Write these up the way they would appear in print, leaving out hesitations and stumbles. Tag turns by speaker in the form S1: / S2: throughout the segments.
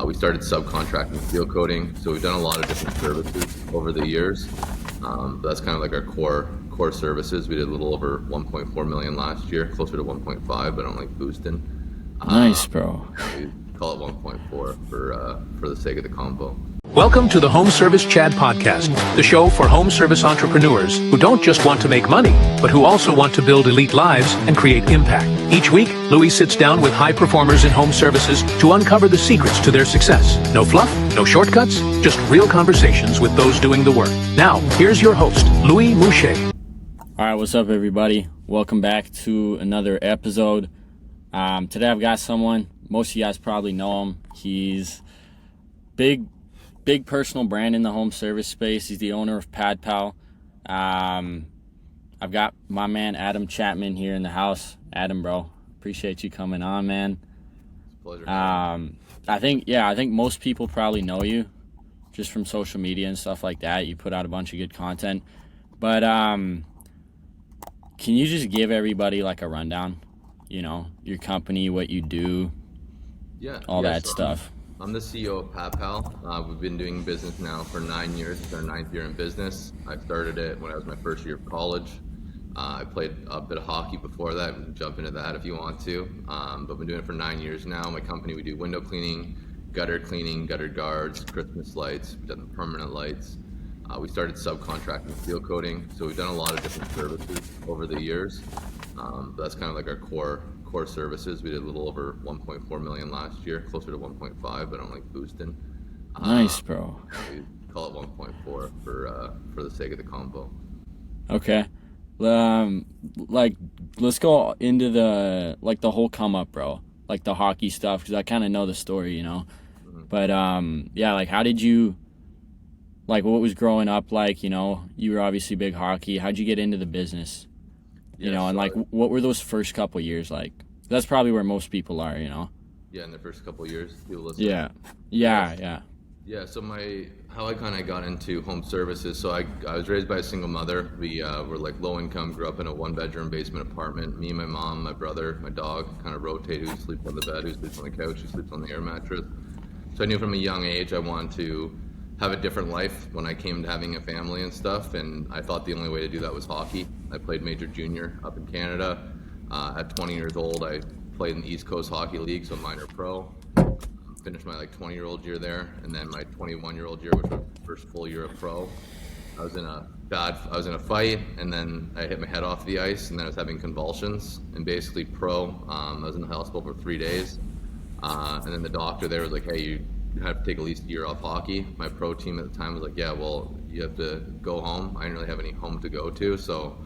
S1: We started subcontracting steel coating, so we've done a lot of different services over the years. But that's kind of like our core services. We did a little over 1.4 million last year, closer to 1.5, but I don't like boosting.
S2: Nice, bro.
S1: We call it 1.4 for the sake of the combo.
S3: Welcome to the Home Service Chad Podcast, the show for home service entrepreneurs who don't just want to make money, but who also want to build elite lives and create impact. Each week, Louis sits down with high performers in home services to uncover the secrets to their success. No fluff, no shortcuts, just real conversations with those doing the work. Now, here's your host, Louis Moucher.
S2: All right, what's up, everybody? Welcome back to another episode. Today I've got someone, most of you guys probably know him. He's big personal brand in the home service space. He's the owner of Padpal. I've got my man Adam Chapman here in the house. Adam, bro, appreciate you coming on, man.
S1: It's a pleasure.
S2: I think most people probably know you just from social media and stuff like that. You put out a bunch of good content. But can you just give everybody like a rundown? You know, your company, what you do, all that stuff.
S1: I'm the CEO of Padpal. We've been doing business now for 9 years. It's our 9th year in business. I started it when I was my first year of college. I played a bit of hockey before that. We can jump into that if you want to. But I've been doing it for 9 years now. My company, we do window cleaning, gutter guards, Christmas lights. We've done the permanent lights. We started subcontracting steel coating. So we've done a lot of different services over the years. But that's kind of like our core services. We did a little over 1.4 million last year, closer to 1.5, but I don't like boosting.
S2: Nice, bro.
S1: We call it 1.4 for the sake of the combo.
S2: Okay. Let's go into the whole come up, bro. Like the hockey stuff, because I kind of know the story, you know. Mm-hmm. But how did you, what was growing up like? You know, you were obviously big hockey. How'd you get into the business? You know, and what were those first couple years like? That's probably where most people are, you know.
S1: Yeah, in the first couple of years, people listen.
S2: Yeah.
S1: So how I kind of got into home services. So I was raised by a single mother. We were like low income. Grew up in a 1-bedroom basement apartment. Me, my mom, my brother, my dog kind of rotate who sleeps on the bed, who sleeps on the couch, who sleeps on the air mattress. So I knew from a young age I wanted to have a different life when I came to having a family and stuff, and I thought the only way to do that was hockey. I played major junior up in Canada. At 20 years old, I played in the East Coast Hockey League, so minor pro. Finished my 20-year-old year there, and then my 21-year-old year, which was my first full year of pro. I was in a fight, and then I hit my head off the ice, and then I was having convulsions. And basically pro, I was in the hospital for 3 days, and then the doctor there was like, "Hey, you have to take at least a year off hockey." My pro team at the time was like, "Yeah, well, you have to go home." I didn't really have any home to go to, so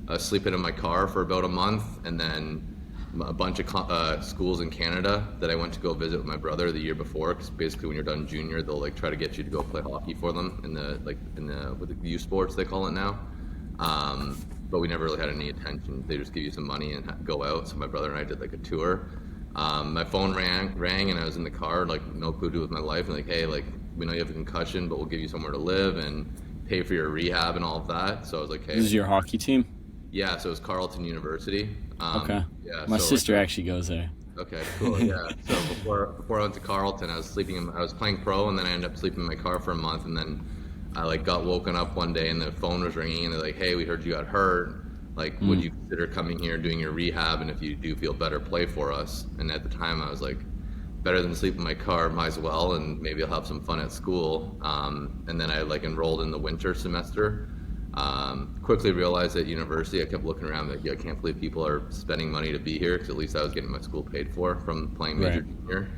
S1: I was sleeping in my car for about a month, and then a bunch of schools in Canada that I went to go visit with my brother the year before, because basically when you're done junior, they'll try to get you to go play hockey for them in the youth sports they call it now. But we never really had any attention. They just give you some money and go out. So my brother and I did a tour. My phone rang, and I was in the car, no clue to do with my life, and "Hey, we know you have a concussion, but we'll give you somewhere to live and pay for your rehab and all of that." So I was like, "Hey."
S2: This is your hockey team?
S1: Yeah, so it was Carleton University.
S2: Okay. Yeah. My sister actually goes there.
S1: Okay, cool. Yeah. So before I went to Carleton, I was playing pro, and then I ended up sleeping in my car for a month, and then I got woken up one day, and the phone was ringing, and they're like, "Hey, we heard you got hurt. Would you consider coming here, doing your rehab, and if you do feel better, play for us?" And at the time, I was like, better than sleep in my car, might as well, and maybe I'll have some fun at school. And then I enrolled in the winter semester. Quickly realized at university, I kept looking around I can't believe people are spending money to be here, because at least I was getting my school paid for from playing major junior.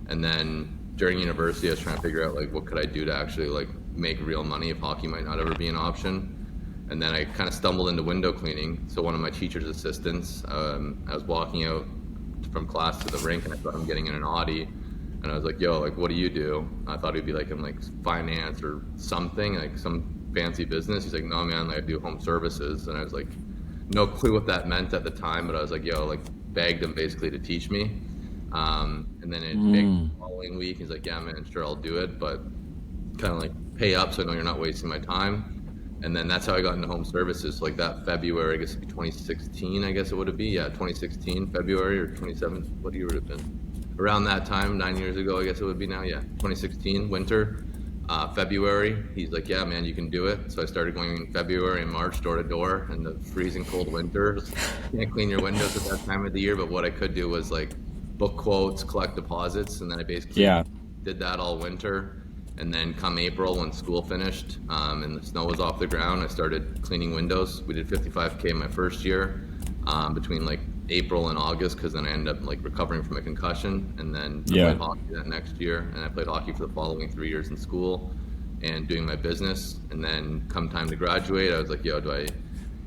S1: And then during university, I was trying to figure out what could I do to actually make real money if hockey might not ever be an option. And then I kind of stumbled into window cleaning. So one of my teacher's assistants, I was walking out from class to the rink, and I thought I'm getting in an Audi, and I was like, "Yo, what do you do?" I thought he'd be in finance or something, some fancy business. He's like, "No, man, I do home services." And I was no clue what that meant at the time, but I was begged him basically to teach me. And then it begged the following week. He's like, "Yeah, man, sure, I'll do it, but kind of pay up so I know you're not wasting my time." And then that's how I got into home services. That February, I guess it'd be 2016, I guess it would be. Yeah, 2016, February or 27, what year would it have been? around that time, 9 years ago, I guess it would be now, 2016, winter, February, he's like, yeah, man, you can do it. So I started going in February and March, door to door, in the freezing cold winter. Can't clean your windows at that time of the year, but what I could do was like book quotes, collect deposits, and then I basically did that all winter. And then come April, when school finished and the snow was off the ground, I started cleaning windows. We did 55K my first year, between like April and August, because then I ended up like recovering from a concussion, and then I played hockey that next year, and I played hockey for the following 3 years in school and doing my business. And then come time to graduate, I was like, yo, do I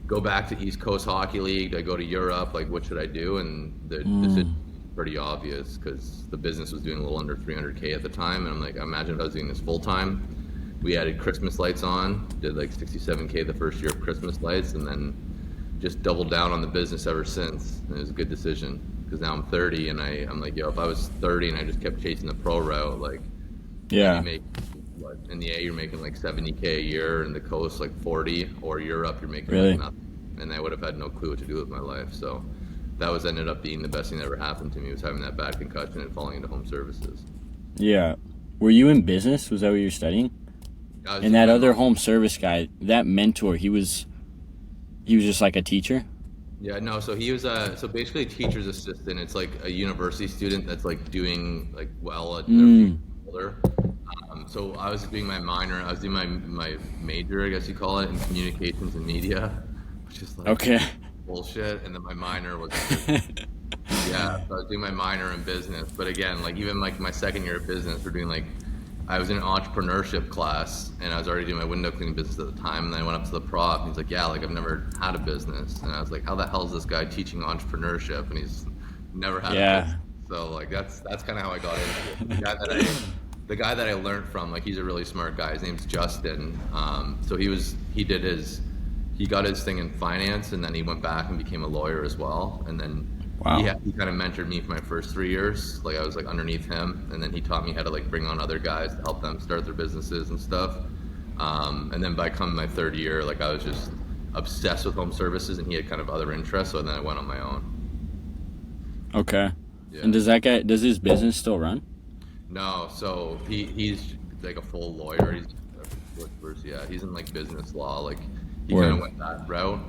S1: go back to East Coast Hockey League? Do I go to Europe? Like, what should I do? And the decision pretty obvious, because the business was doing a little under 300K at the time, and I'm like, imagine if I was doing this full time. We added Christmas lights on, did like 67K the first year of Christmas lights, and then just doubled down on the business ever since. And it was a good decision, because now I'm 30, and I'm like, yo, if I was 30 and I just kept chasing the pro route, like, you make, what, in the A you're making like 70K a year, in the coast like 40, or Europe you're making like nothing, and I would have had no clue what to do with my life. So that was ended up being the best thing that ever happened to me, was having that bad concussion and falling into home services.
S2: Yeah. Were you in business? Was that what you were studying? And that other home service guy, that mentor, he was just like a teacher?
S1: Yeah, no, so he was so basically a teacher's assistant. It's like a university student that's like doing like well at older. So I was doing my minor, I was doing my major, I guess you call it, in communications and media, which is like bullshit. And then my minor was so I was doing my minor in business. But again, like even like my second year of business, we're doing like, I was in an entrepreneurship class, and I was already doing my window cleaning business at the time. And then I went up to the prof, and he's like, yeah, like I've never had a business. And I was like, how the hell is this guy teaching entrepreneurship? And he's never had a business. So like that's kind of how I got into it. The guy that I learned from, like, he's a really smart guy. His name's Justin. So he got his thing in finance, and then he went back and became a lawyer as well. And then he kind of mentored me for my first 3 years. Like I was like underneath him, and then he taught me how to like bring on other guys to help them start their businesses and stuff. And then by come my third year, like I was just obsessed with home services, and he had kind of other interests. So then I went on my own.
S2: Okay. Yeah. And does his business still run?
S1: No, so he's like a full lawyer. He's in like business law. Like he kind of went that route.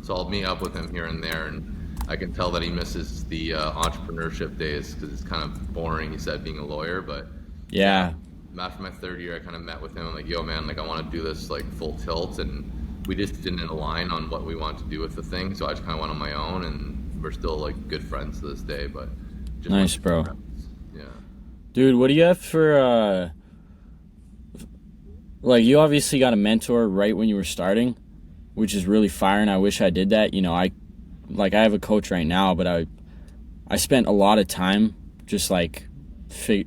S1: So I'll meet up with him here and there, and I can tell that he misses the entrepreneurship days, because it's kind of boring, he said, being a lawyer. But after my third year, I kind of met with him. I'm like, yo, man, like I want to do this like full tilt, and we just didn't align on what we wanted to do with the thing. So I just kind of went on my own, and we're still like good friends to this day. But just
S2: nice, bro.
S1: Friends. Yeah.
S2: Dude, what do you have for like, you obviously got a mentor right when you were starting, which is really fire, and I wish I did that. You know, I have a coach right now, but I spent a lot of time just like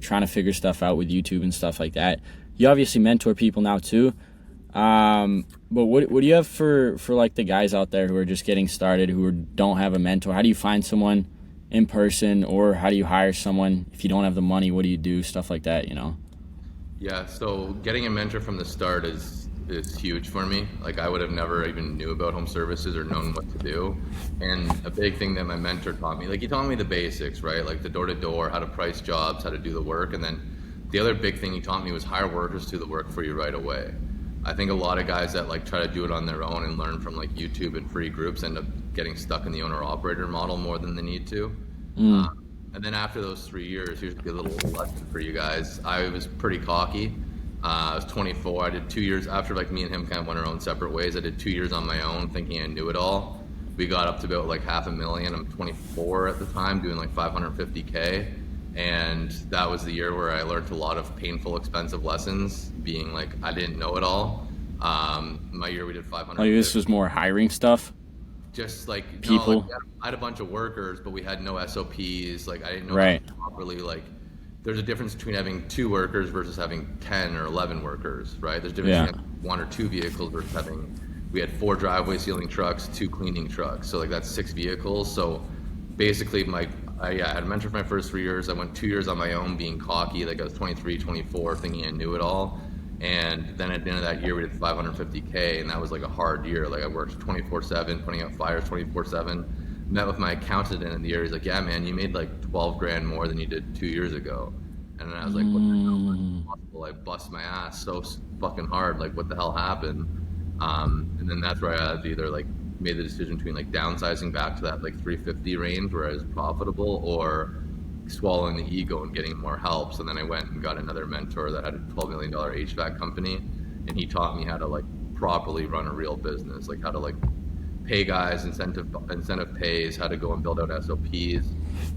S2: trying to figure stuff out with YouTube and stuff like that. You obviously mentor people now too. But what do you have for like the guys out there who are just getting started, who don't have a mentor? How do you find someone in person, or how do you hire someone if you don't have the money? What do you do? Stuff like that, you know?
S1: Yeah, so getting a mentor from the start is huge for me. Like I would have never even knew about home services or known what to do. And a big thing that my mentor taught me, like he taught me the basics, right? Like the door-to-door, how to price jobs, how to do the work. And then the other big thing he taught me was hire workers to do the work for you right away. I think a lot of guys that like try to do it on their own and learn from like YouTube and free groups end up getting stuck in the owner-operator model more than they need to. And then after those 3 years, here's a good little lesson for you guys. I was pretty cocky. I was 24. I did 2 years after like me and him kind of went our own separate ways. I did 2 years on my own thinking I knew it all. We got up to about like $500,000. I'm 24 at the time, doing like 550K. And that was the year where I learned a lot of painful, expensive lessons, being like, I didn't know it all. My year we did 500.
S2: Like this was more hiring stuff?
S1: Just like
S2: people.
S1: No, like, I had a bunch of workers, but we had no SOPs. Like I didn't know how to properly, like, there's a difference between having 2 workers versus having 10 or 11 workers, right? There's a difference between having 1 or 2 vehicles versus we had 4 driveway sealing trucks, 2 cleaning trucks. So like that's 6 vehicles. So basically I had a mentor for my first 3 years. I went 2 years on my own being cocky. Like I was 23, 24, thinking I knew it all. And then at the end of that year, we did 550K, and that was like a hard year. Like I worked 24/7, putting out fires 24/7. met with my accountant in the year. He's like, yeah, man, you made like 12 grand more than you did 2 years ago. And then I was like, what the hell is possible? I bust my ass so fucking hard. Like, what the hell happened? And then that's where I had to either like made the decision between like downsizing back to that like 350 range where I was profitable, or swallowing the ego and getting more help. So then I went and got another mentor that had a $12 million HVAC company, and he taught me how to like properly run a real business, like how to like pay guys, incentive pays, how to go and build out SOPs,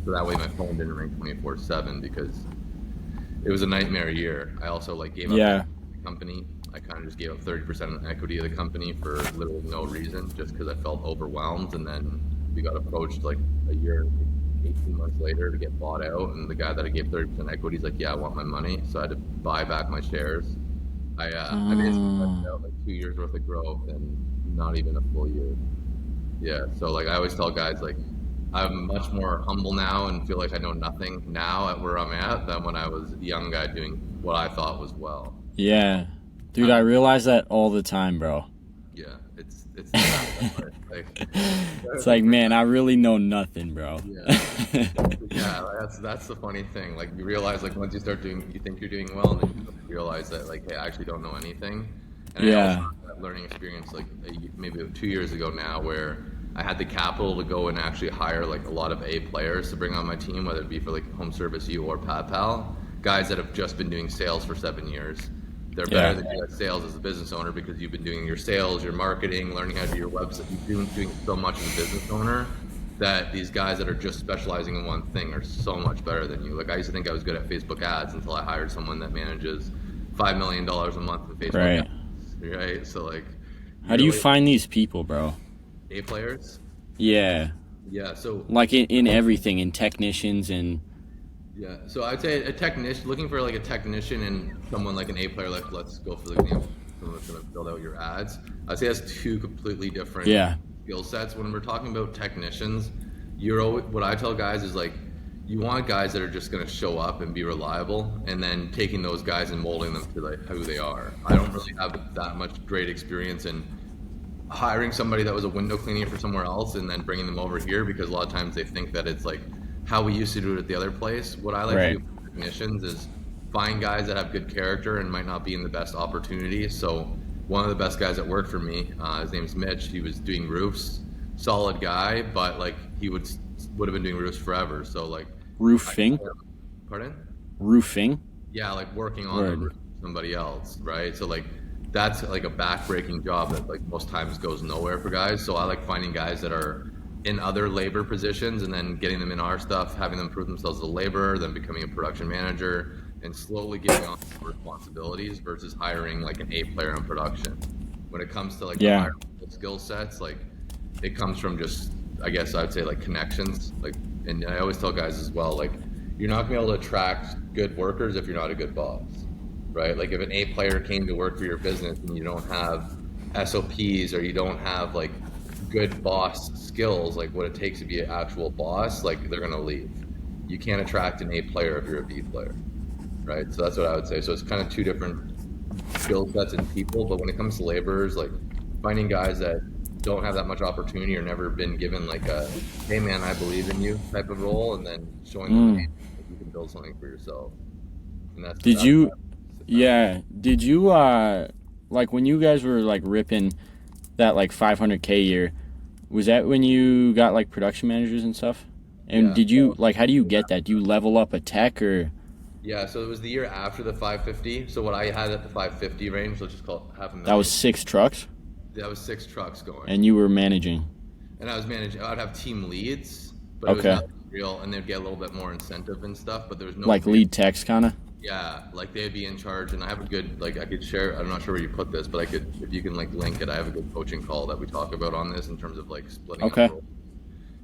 S1: so that way my phone didn't ring 24/7, because it was a nightmare year. I also like gave up the company. I kind of just gave up 30% equity of the company for literally no reason, just because I felt overwhelmed. And then we got approached like a year, 18 months later to get bought out, and the guy that I gave 30% equity is like, yeah, I want my money. So I had to buy back my shares. I basically left out like 2 years worth of growth and not even a full year. Yeah, so like I always tell guys, like I'm much more humble now and feel like I know nothing now at where I'm at than when I was a young guy doing what I thought was well.
S2: Yeah, dude, I realize that all the time, bro.
S1: Yeah, it's like,
S2: it's like, man, I really know nothing, bro.
S1: Yeah, that's the funny thing. Like you realize, like once you start doing, you think you're doing well, and then you realize that like, hey, I actually don't know anything. And I also had that learning experience like maybe 2 years ago now, where I had the capital to go and actually hire like a lot of A players to bring on my team, whether it be for like Home Service U or Padpal, guys that have just been doing sales for 7 years. They're better than you at sales as a business owner, because you've been doing your sales, your marketing, learning how to do your website. You're doing so much as a business owner that these guys that are just specializing in one thing are so much better than you. Like I used to think I was good at Facebook ads until I hired someone that manages $5 million a month in Facebook ads. Right? So like,
S2: how do you find these people, bro?
S1: A players?
S2: Yeah.
S1: Yeah. So
S2: like in everything, in technicians and.
S1: Yeah, so I'd say a technician, looking for like a technician and someone like an A player, like let's go for the example, someone that's going to build out your ads. I'd say that's two completely different skill sets. When we're talking about technicians, what I tell guys is like, you want guys that are just going to show up and be reliable, and then taking those guys and molding them to like who they are. I don't really have that much great experience in hiring somebody that was a window cleaning for somewhere else and then bringing them over here, because a lot of times they think that it's like how we used to do it at the other place. What I like to do for technicians is find guys that have good character and might not be in the best opportunity. So one of the best guys that worked for me, his name's Mitch. He was doing roofs, solid guy, but like he would have been doing roofs forever. So like
S2: roofing.
S1: Pardon?
S2: Roofing.
S1: Yeah, like working on the roof for somebody else, right? So like that's like a back-breaking job that like most times goes nowhere for guys. So I like finding guys that are in other labor positions and then getting them in our stuff, having them prove themselves as a laborer, then becoming a production manager, and slowly getting on responsibilities versus hiring like an A player in production. When it comes to like the higher skill sets, like it comes from just, I guess I'd say like connections. Like, and I always tell guys as well, like you're not gonna be able to attract good workers if you're not a good boss, right? Like if an A player came to work for your business and you don't have SOPs, or you don't have like good boss skills, like what it takes to be an actual boss, like they're gonna leave. You can't attract an A player if you're a B player, right? So that's what I would say. So it's kind of two different skill sets in people, but when it comes to laborers, like finding guys that don't have that much opportunity or never been given like a, hey man, I believe in you type of role, and then showing them that you can build something for yourself. And that's did you
S2: like when you guys were like ripping that like 500K year, was that when you got like production managers and stuff? And did you like, how do you get that? Do you level up a tech or?
S1: Yeah, so it was the year after the 550. So what I had at the 550 range, let's just call it $500,000.
S2: That was 6 trucks?
S1: That was 6 trucks going.
S2: And you were managing?
S1: And I was managing. I'd have team leads, but it was not real, and they'd get a little bit more incentive and stuff, but there was no
S2: like lead techs kind of?
S1: Yeah, like they'd be in charge, and I have a good, like I could share, I'm not sure where you put this, but I could, if you can like link it, I have a good coaching call that we talk about on this in terms of like splitting up roles.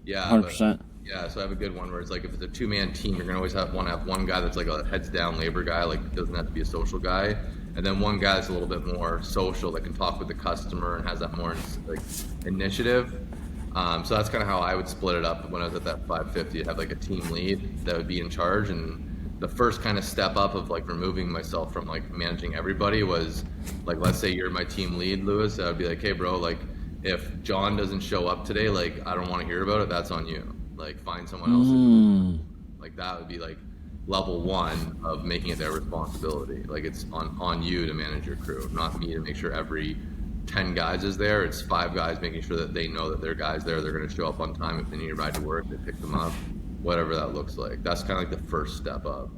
S1: Yeah,
S2: 100%.
S1: Yeah, so I have a good one where it's like if it's a 2-man team, you're gonna always have one guy that's like a heads down labor guy, like doesn't have to be a social guy, and then one guy that's a little bit more social that can talk with the customer and has that more like initiative. So that's kind of how I would split it up when I was at that 550. I'd have like a team lead that would be in charge, and the first kind of step up of like removing myself from like managing everybody was like, let's say you're my team lead, Lewis. I would be like, hey bro, like if John doesn't show up today, like I don't want to hear about it, that's on you. Like find someone else to do it. Like that would be like level 1 of making it their responsibility. Like it's on you to manage your crew, not me to make sure every 10 guys is there. It's 5 guys making sure that they know that their guys there, they're going to show up on time. If they need a ride to work, they pick them up, whatever that looks like. That's kind of like the first step up.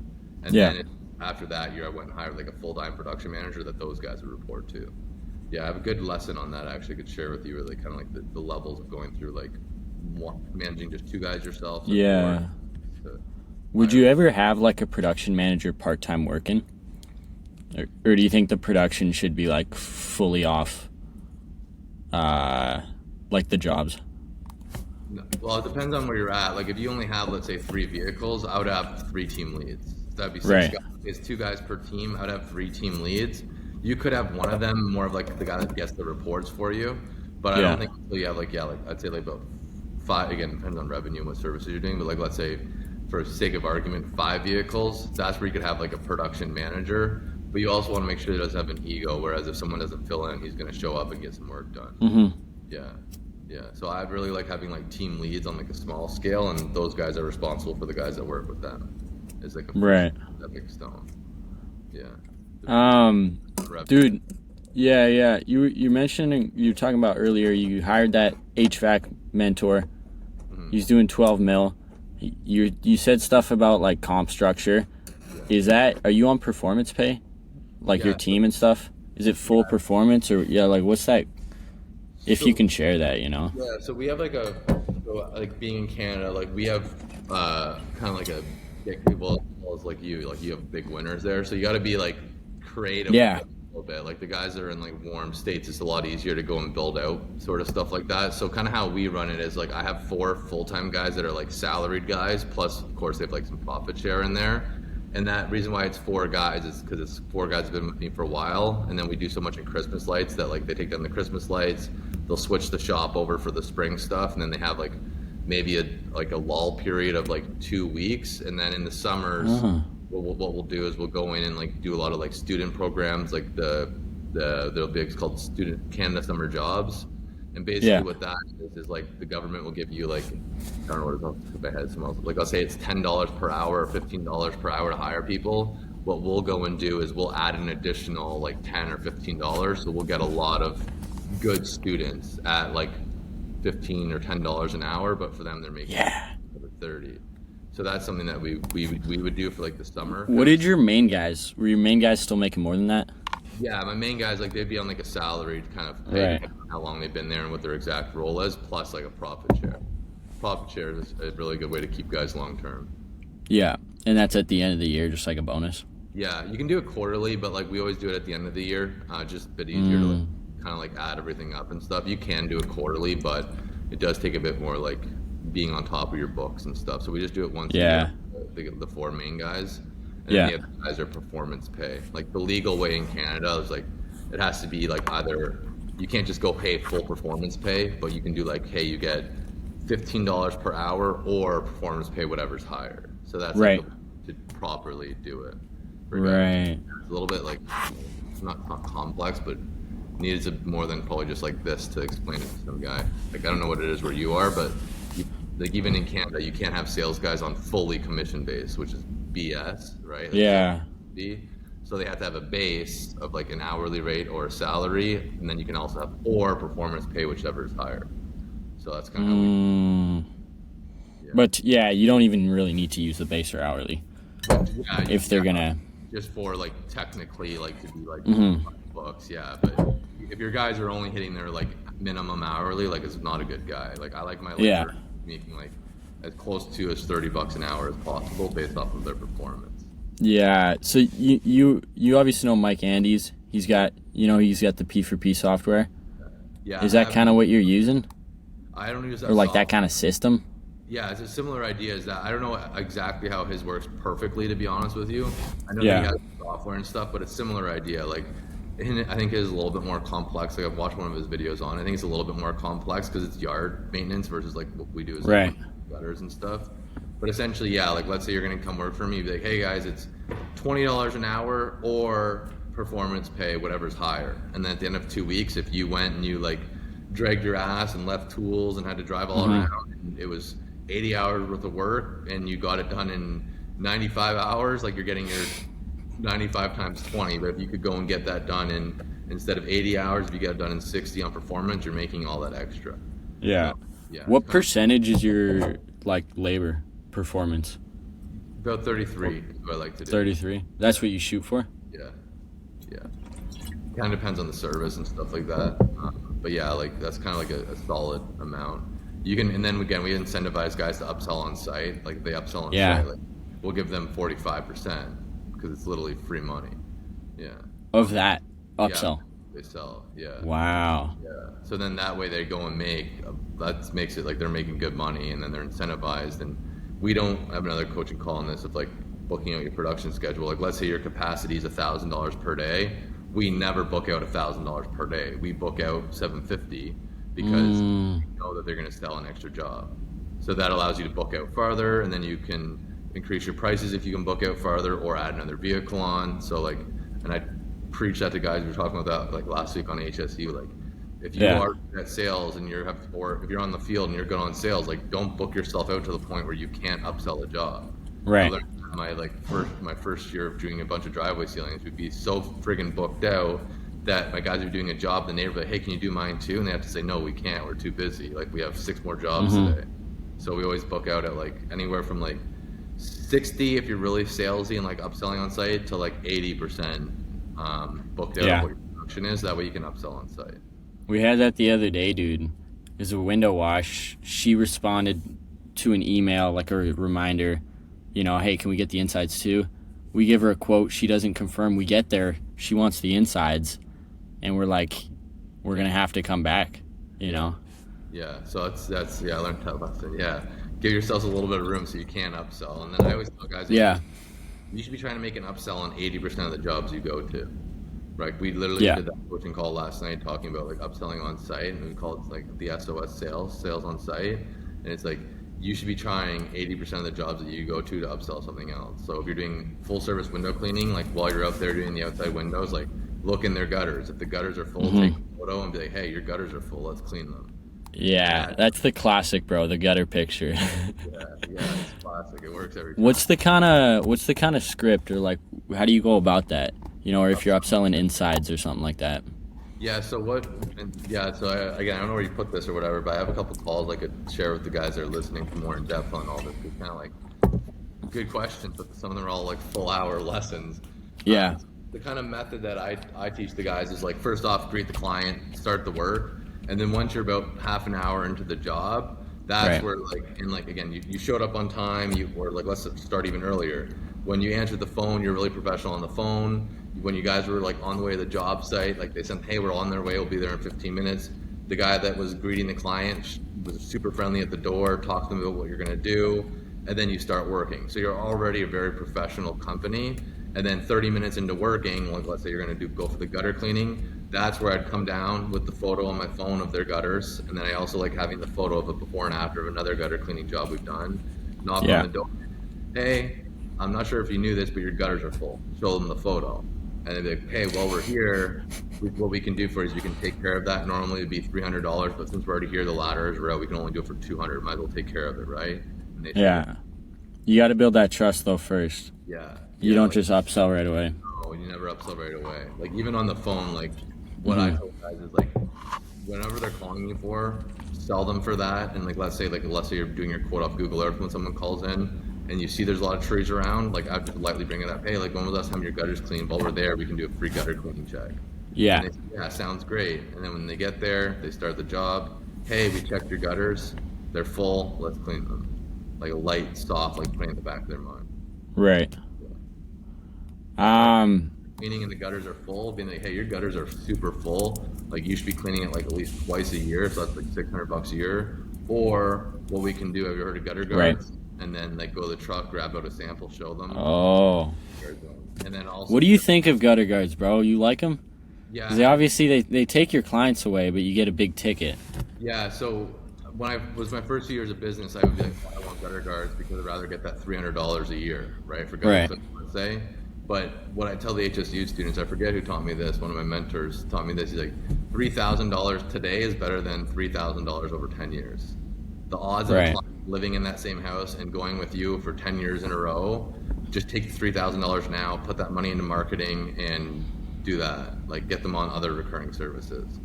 S1: And then after that, I went and hired like a full-time production manager that those guys would report to. Yeah, I have a good lesson on that. I actually could share with you, really kind of like the levels of going through like managing just 2 guys yourself.
S2: Yeah. Would you ever have like a production manager part-time working? Or do you think the production should be like fully off, like the jobs?
S1: No. Well, it depends on where you're at. Like if you only have, let's say 3 vehicles, I would have 3 team leads. That'd be 6 guys. It's 2 guys per team. I would have 3 team leads. You could have one of them more of like the guy that gets the reports for you. But I don't think until you have like I'd say like about 5, again, depends on revenue and what services you're doing, but like let's say for sake of argument 5 vehicles, that's where you could have like a production manager. But you also want to make sure he doesn't have an ego, whereas if someone doesn't fill in, he's going to show up and get some work done. Yeah. So I really like having like team leads on like a small scale, and those guys are responsible for the guys that work with them. It's like a stepping stone. Yeah.
S2: Dude. Yeah. You mentioned, you were talking about earlier, you hired that HVAC mentor. He's doing 12 mil. You said stuff about like comp structure. Are you on performance pay? Like your team and stuff? Is it full performance or like what's that? If you can share that, you know?
S1: Yeah, so we have like being in Canada, like we have kind of like a big people as like you have big winners there. So you got to be like creative a little bit. Like the guys that are in like warm states, it's a lot easier to go and build out sort of stuff like that. So kind of how we run it is like I have 4 full-time guys that are like salaried guys, plus of course they have like some profit share in there. And that reason why it's 4 guys is because it's 4 guys have been with me for a while, and then we do so much in Christmas lights that like they take down the Christmas lights, they'll switch the shop over for the spring stuff, and then they have like maybe a lull period of like 2 weeks, and then in the summers, what we'll do is we'll go in and like do a lot of like student programs, like there'll be called Student Canada Summer Jobs. And basically what that is like the government will give you like, I don't know what it's off the top of my head, like I'll say it's $10 per hour or $15 per hour to hire people. What we'll go and do is we'll add an additional like $10 or $15. So we'll get a lot of good students at like $15 or $10 an hour, but for them they're making $30. So that's something that we would do for like the summer.
S2: What did your main guys, were your main guys still making more than that?
S1: Yeah, my main guys, like they'd be on like a salaried kind of pay, how long they've been there and what their exact role is, plus like a profit share. Profit share is a really good way to keep guys long term.
S2: Yeah, and that's at the end of the year, just like a bonus.
S1: Yeah, you can do it quarterly, but like we always do it at the end of the year, just a bit easier to like, kind of like add everything up and stuff. You can do it quarterly, but it does take a bit more like being on top of your books and stuff. So we just do it once a year, the 4 main guys. And then the other guys are performance pay. Like the legal way in Canada is like, it has to be like either, you can't just go pay full performance pay, but you can do like, hey, you get $15 per hour or performance pay, whatever's higher. So that's like to properly do it. It's a little bit like, not complex, but needs more than probably just like this to explain it to some guy. Like, I don't know what it is where you are, but like even in Canada, you can't have sales guys on fully commission base, which is BS, right? Like so they have to have a base of like an hourly rate or a salary, and then you can also have or performance pay, whichever is higher. So that's kind of how we
S2: But you don't even really need to use the base or hourly. If they're gonna
S1: just for like technically like to be like books, but if your guys are only hitting their like minimum hourly, like it's not a good guy. Like I like my labor making like as close to as $30 an hour as possible based off of their performance. Yeah.
S2: So you obviously know Mike Andes. He's got the P4P software.
S1: Yeah.
S2: Is that kind of what you're using?
S1: I don't use that.
S2: Or like that kind of system?
S1: Yeah, it's a similar idea as that. I don't know exactly how his works perfectly, to be honest with you. I know that he has software and stuff, but it's similar idea. Like, I think it is a little bit more complex. Like I've watched one of his videos on. I think it's a little bit more complex because it's yard maintenance versus like what we do is like gutters and stuff. But essentially, like let's say you're gonna come work for me, you'd be like, hey guys, it's $20 an hour or performance pay, whatever's higher. And then at the end of 2 weeks, if you went and you like dragged your ass and left tools and had to drive all around. And it was 80 hours worth of work, and you got it done in 95 hours. Like, you're getting your 95 times 20. But if you could go and get that done in, instead of 80 hours, if you get it done in 60 on performance, you're making all that extra.
S2: Yeah.
S1: Yeah.
S2: What percentage is your like labor performance?
S1: About 33 is what I like to do.
S2: 33. That's what you shoot for?
S1: Yeah. Kind of depends on the service and stuff like that. But yeah, like that's kind of like a solid amount. You can, and then again, we incentivize guys to upsell on site. Like, they upsell on site, like, we'll give them 45% because it's literally free money. Yeah.
S2: Of that upsell.
S1: Yeah, they sell. Yeah.
S2: Wow.
S1: Yeah. So then that way they go and make, that makes it like they're making good money, and then they're incentivized. And we don't have another coaching call on this of like booking out your production schedule. Like, let's say your capacity is $1,000 per day. We never book out $1,000 per day. We book out $750 because we know that they're going to sell an extra job. So that allows you to book out farther, and then you can increase your prices if you can book out farther, or add another vehicle on. So like, and I preach that to guys. We were talking about that like last week on HSU. Like, if you are at sales and or if you're on the field and you're good on sales, like, don't book yourself out to the point where you can't upsell a job.
S2: Right.
S1: My first year of doing a bunch of driveway ceilings, we'd be so friggin' booked out that my guys are doing a job, the neighbor like, hey, can you do mine too? And they have to say, no, we can't, we're too busy. Like, we have 6 more jobs today. So we always book out at like anywhere from like 60 if you're really salesy and like upselling on site, to like 80% booked out of what your production is. That way you can upsell on site.
S2: We had that the other day, dude. It was a window wash. She responded to an email, like a reminder, you know, hey, can we get the insides too? We give her a quote. She doesn't confirm. We get there. She wants the insides. And we're like, we're going to have to come back, you know?
S1: Yeah. So that's I learned that lesson. Yeah. Give yourselves a little bit of room so you can upsell. And then I always tell guys, you should be trying to make an upsell on 80% of the jobs you go to. Right? We literally did that coaching call last night talking about like upselling on site, and we call it like the SOS sales on site. And it's like, you should be trying 80% of the jobs that you go to upsell something else. So if you're doing full service window cleaning, like while you're out there doing the outside windows, like look in their gutters. If the gutters are full, take a photo and be like, hey, your gutters are full, let's clean them.
S2: Yeah, that's the classic, bro, the gutter picture.
S1: yeah, it's classic. It works every time.
S2: What's the kind of script, or like, how do you go about that? You know, or if you're upselling insides or something like that.
S1: Yeah, so I don't know where you put this or whatever, but I have a couple calls I could share with the guys that are listening for more in depth on all this. It's kind of like good questions, but some of them are all like full hour lessons.
S2: Yeah.
S1: The kind of method that I teach the guys is like, first off, greet the client, start the work, and then once you're about half an hour into the job, that's where again, you showed up on time, or like, let's start even earlier. When you answered the phone, you're really professional on the phone. When you guys were like on the way to the job site, like they said, hey, we're on their way, we'll be there in 15 minutes. The guy that was greeting the client was super friendly at the door, talk to them about what you're gonna do, and then you start working. So you're already a very professional company. And then 30 minutes into working, like let's say you're gonna go for the gutter cleaning, that's where I'd come down with the photo on my phone of their gutters. And then I also like having the photo of a before and after of another gutter cleaning job we've done. Knock on the door, hey, I'm not sure if you knew this, but your gutters are full. Show them the photo. And they'd be like, hey, while we're here, what we can do for you is we can take care of that. Normally it'd be $300, but since we're already here, the ladders are out, we can only do it for $200. Might as well take care of it, right? And they say,
S2: you got to build that trust though first.
S1: Yeah.
S2: You don't just upsell right away.
S1: No, you never upsell right away. Like even on the phone, like what I tell guys is like, whenever they're calling you for, sell them for that. And like let's say you're doing your quote off Google Earth when someone calls in, and you see there's a lot of trees around, like I'd just lightly bring it up. Hey, like when was the last time your gutter's cleaned? While we're there, we can do a free gutter cleaning check.
S2: Yeah.
S1: And they say, sounds great. And then when they get there, they start the job. Hey, we checked your gutters. They're full. Let's clean them. Like a light, soft, like playing in the back of their mind.
S2: Right.
S1: Cleaning and the gutters are full, being like, hey, your gutters are super full. Like you should be cleaning it like at least twice a year. So that's like $600 a year. Or what we can do, have you heard of gutter guards? Right. And then like go to the truck, grab out a sample, show them.
S2: Oh.
S1: And then also.
S2: What do you think of gutter guards, bro? You like them?
S1: Yeah.
S2: 'Cause they obviously they take your clients away, but you get a big ticket.
S1: Yeah. So when I was my first 2 years of business, I would be like, I want gutter guards because I'd rather get that $300 a year, right? For gutters, let's say. But what I tell the HSU students, I forget who taught me this. One of my mentors taught me this. He's like, $3,000 today is better than $3,000 over 10 years. The odds of a
S2: Right.
S1: client living in that same house and going with you for 10 years in a row, just take the $3,000 now, put that money into marketing and do that. Like get them on other recurring services.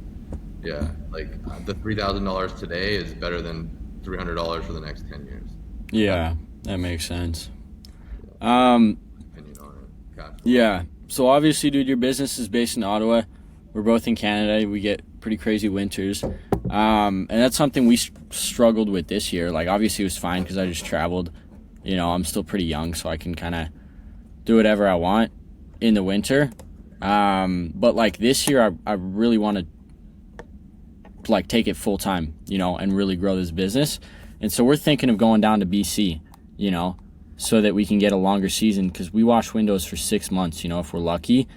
S1: Yeah, like the $3,000 today is better than $300 for the next 10 years.
S2: Yeah, that makes sense.
S1: Opinion on it. Cash flow.
S2: Yeah. So obviously, dude, your business is based in Ottawa. We're both in Canada. We get pretty crazy winters. And that's something we struggled with this year. Like, obviously, it was fine because I just traveled. You know, I'm still pretty young, so I can kind of do whatever I want in the winter. But, like, this year, I really want to, like, take it full time, you know, and really grow this business. And so we're thinking of going down to BC, you know, so that we can get a longer season because we wash windows for 6 months, you know, if we're lucky.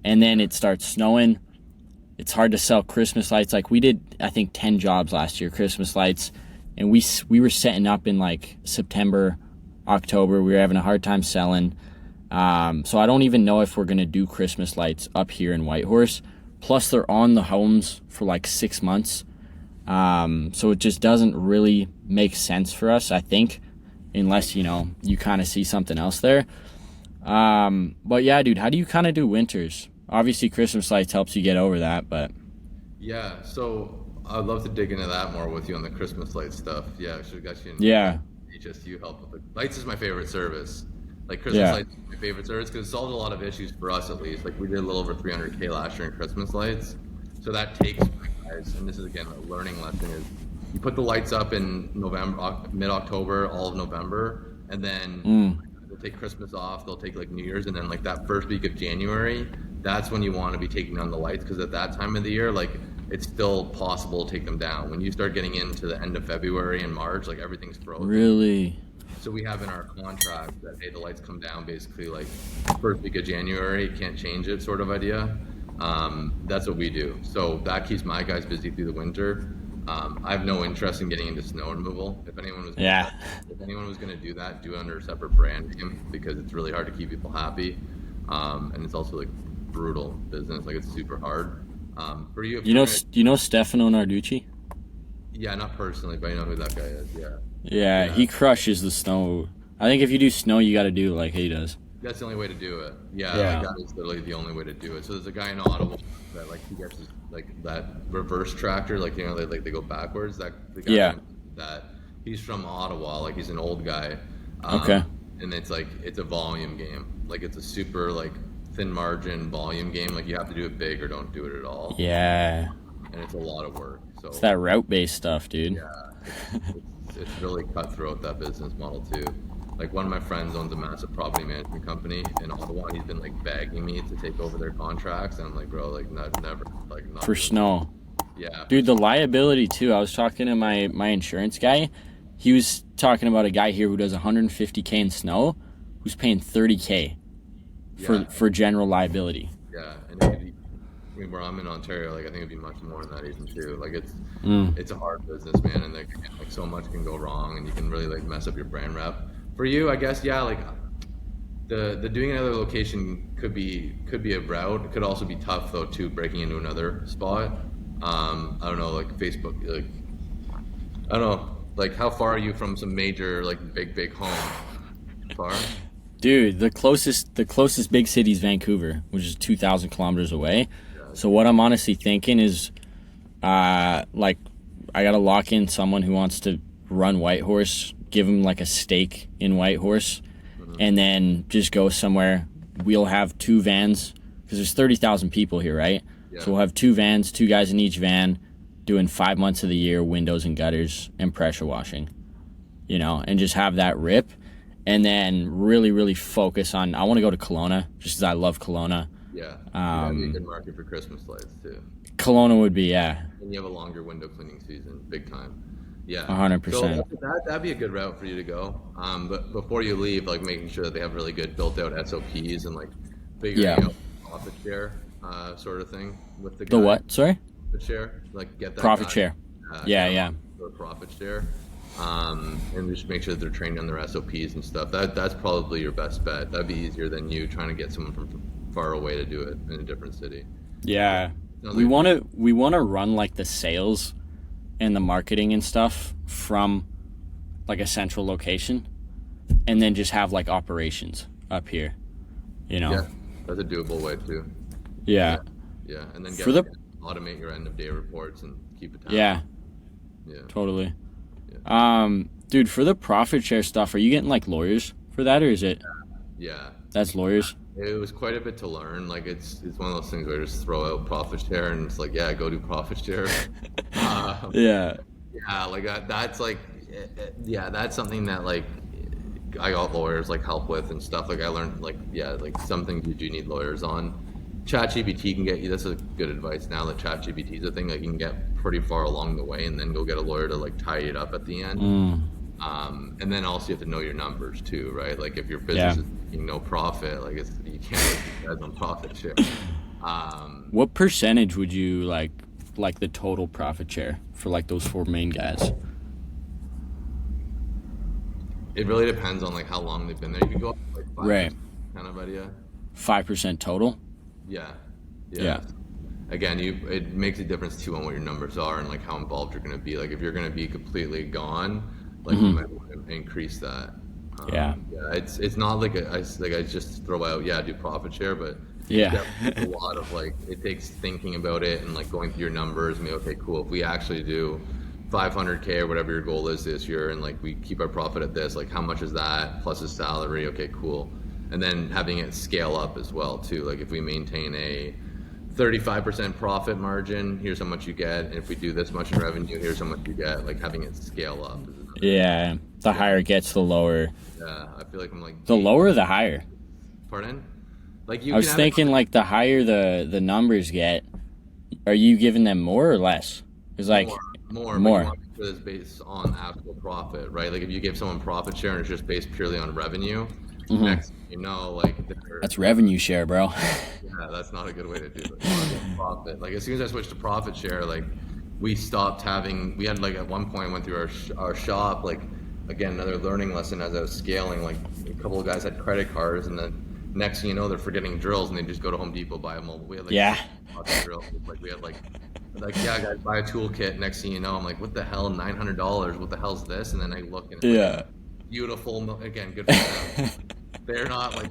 S2: And then it starts snowing. It's hard to sell Christmas lights. Like we did, I think, 10 jobs last year, Christmas lights. And we were setting up in like September, October. We were having a hard time selling. So I don't even know if we're going to do Christmas lights up here in Whitehorse. Plus they're on the homes for like 6 months. So it just doesn't really make sense for us, I think, unless, you know, you kind of see something else there. But yeah, dude, how do you kind of do winters? Obviously Christmas lights helps you get over that, but
S1: Yeah, so I'd love to dig into that more with you on the Christmas light stuff. Yeah, I should have got you in
S2: yeah,
S1: HSU help with it. Lights is my favorite service. Like Christmas
S2: Yeah.
S1: lights is my favorite service because it solves a lot of issues for us at least. Like we did a little over 300K last year in Christmas lights. So that takes my guys, and this is again a learning lesson, is you put the lights up in November, mid-October, all of November, and then they'll take Christmas off, they'll take like New Year's, and then like that first week of January, that's when you want to be taking on the lights because at that time of the year, like it's still possible to take them down. When you start getting into the end of February and March, like everything's frozen.
S2: really.
S1: So we have in our contract that, hey, the lights come down basically like first week of January, can't change it sort of idea. That's what we do. So that keeps my guys busy through the winter. I have no interest in getting into snow removal. If anyone was going to do that, do it under a separate brand name because it's really hard to keep people happy. And it's also like brutal business. Like it's super hard. For you, if
S2: You know,
S1: you're
S2: you know Stefano Narducci?
S1: yeah, not personally, but I know who that guy is. Yeah.
S2: Yeah, he crushes the snow. I think if you do snow, you got to do it like he does.
S1: That's the only way to do it. Yeah,
S2: Yeah.
S1: like that is literally the only way to do it. So there's a guy in Ottawa that like he gets his, like that reverse tractor, like you know they go backwards. That the guy
S2: Yeah.
S1: that he's from Ottawa, like he's an old guy.
S2: Okay.
S1: And it's like it's a volume game. Like it's a super like thin margin volume game. Like you have to do it big or don't do it at all.
S2: Yeah.
S1: And it's a lot of work. So
S2: It's that route-based stuff, dude.
S1: yeah, it's really cutthroat, that business model too. Like one of my friends owns a massive property management company in Ottawa. And he's been like begging me to take over their contracts, and I'm like, bro, like never, like not
S2: For snow.
S1: Yeah,
S2: Dude, the liability too. I was talking to my insurance guy. He was talking about a guy here who does 150K in snow, who's paying 30K
S1: Yeah.
S2: for general liability.
S1: yeah. And it'd be, I mean, where I'm in Ontario, like I think it'd be much more than that even too. Like it's a hard business, man, and like so much can go wrong, and you can really like mess up your brand rep. For you, I guess, yeah, like the doing another location could be a route. It could also be tough though too, breaking into another spot. I don't know, like Facebook, like I don't know, like how far are you from some major like big home? Far?
S2: Dude, the closest big city is Vancouver, which is 2,000 kilometers away. So what I'm honestly thinking is, like, I gotta lock in someone who wants to run Whitehorse, give him like a stake in Whitehorse, and then just go somewhere. We'll have 2 vans because there's 30,000 people here, right?
S1: Yeah.
S2: So we'll have 2 vans, 2 guys in each van, doing 5 months of the year, windows and gutters and pressure washing, you know, and just have that rip. And then really, really focus on, I want to go to Kelowna, just as I love Kelowna.
S1: Yeah. That'd be a good market for Christmas lights too.
S2: Kelowna would be, yeah.
S1: And you have a longer window cleaning season, big time. Yeah.
S2: 100%.
S1: So that'd be a good route for you to go. But before you leave, like making sure that they have really good built out SOPs and like figuring out profit share sort of thing with the guy.
S2: The what? Sorry?
S1: Profit share. Like get that
S2: Profit
S1: guy,
S2: share. Yeah.
S1: For profit share. And just make sure that they're trained on their SOPs and stuff. That's probably your best bet. That'd be easier than you trying to get someone from far away to do it in a different city.
S2: Yeah.
S1: Sounds
S2: we
S1: like-
S2: want to run like the sales and the marketing and stuff from like a central location, and then just have like operations up here, you know.
S1: Yeah, that's a doable way too.
S2: Yeah.
S1: Yeah, and then
S2: For the-
S1: automate your end of day reports and keep it.
S2: Yeah,
S1: Yeah.
S2: totally. Dude, for the profit share stuff, are you getting like lawyers for that, or is it
S1: Yeah.
S2: that's lawyers?
S1: It was quite a bit to learn. Like it's one of those things where I just throw out profit share and it's like, yeah, go do profit share.
S2: Yeah.
S1: Yeah, like that's like, yeah, that's something that like I got lawyers like help with and stuff. Like I learned like, yeah, like some things you do need lawyers on. ChatGPT can get you. That's a good advice now that ChatGPT is a thing. Like you can get pretty far along the way and then go get a lawyer to like tie it up at the end. And then also you have to know your numbers too, right? Like if your business is making no profit, like you can't guys on profit share.
S2: What percentage would you like the total profit share for like those 4 main guys?
S1: It really depends on like how long they've been there. You could go up to, like 5%,
S2: Right.
S1: kind of idea.
S2: 5% total?
S1: Yeah.
S2: Yeah.
S1: Again, it makes a difference too on what your numbers are and like how involved you're going to be. Like if you're going to be completely gone, like you might want to increase that.
S2: Yeah.
S1: It's not like I just throw out do profit share, but
S2: Yeah.
S1: a lot of like it takes thinking about it and like going through your numbers and be okay, cool. If we actually do 500K or whatever your goal is this year, and like we keep our profit at this, like how much is that plus his salary? Okay, cool. And then having it scale up as well too. Like if we maintain a 35% profit margin, here's how much you get. And if we do this much in revenue, here's how much you get. Like having it scale up. Is another.
S2: Yeah. The higher it gets, the lower.
S1: Yeah, I feel like I'm like.
S2: The lower, the higher.
S1: Pardon? Like you.
S2: I was
S1: can have
S2: thinking like the higher the numbers get, are you giving them more or less? It's like
S1: more.
S2: More.
S1: But you want to make sure it's based on actual profit, right? Like if you give someone profit share and it's just based purely on revenue, next thing you know, like
S2: that's revenue share, bro.
S1: yeah, that's not a good way to do it. Profit. Like as soon as I switched to profit share, like we stopped having. We had like at one point went through our shop. Like again, another learning lesson as I was scaling. Like a couple of guys had credit cards, and then next thing you know, they're forgetting drills, and they just go to Home Depot buy a mobile. We had like drills. Like we had like yeah, guys, buy a toolkit. Next thing you know, I'm like, what the hell, $900? What the hell's this? And then I look and it's like beautiful. Again, good for them. They're not like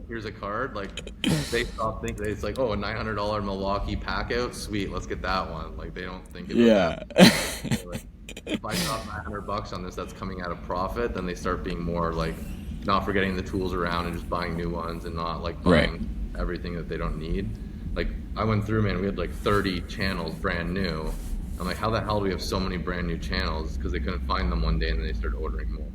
S1: here's a card. Like they stop thinking it's like, oh, a $900 Milwaukee pack out, sweet, let's get that one. Like they don't think about that. Like, if I drop $900 on this, that's coming out of profit. Then they start being more like not forgetting the tools around and just buying new ones and not like buying everything that they don't need. Like I went through, man, we had like 30 channels brand new. I'm like, how the hell do we have so many brand new channels? Because they couldn't find them one day and then they started ordering more.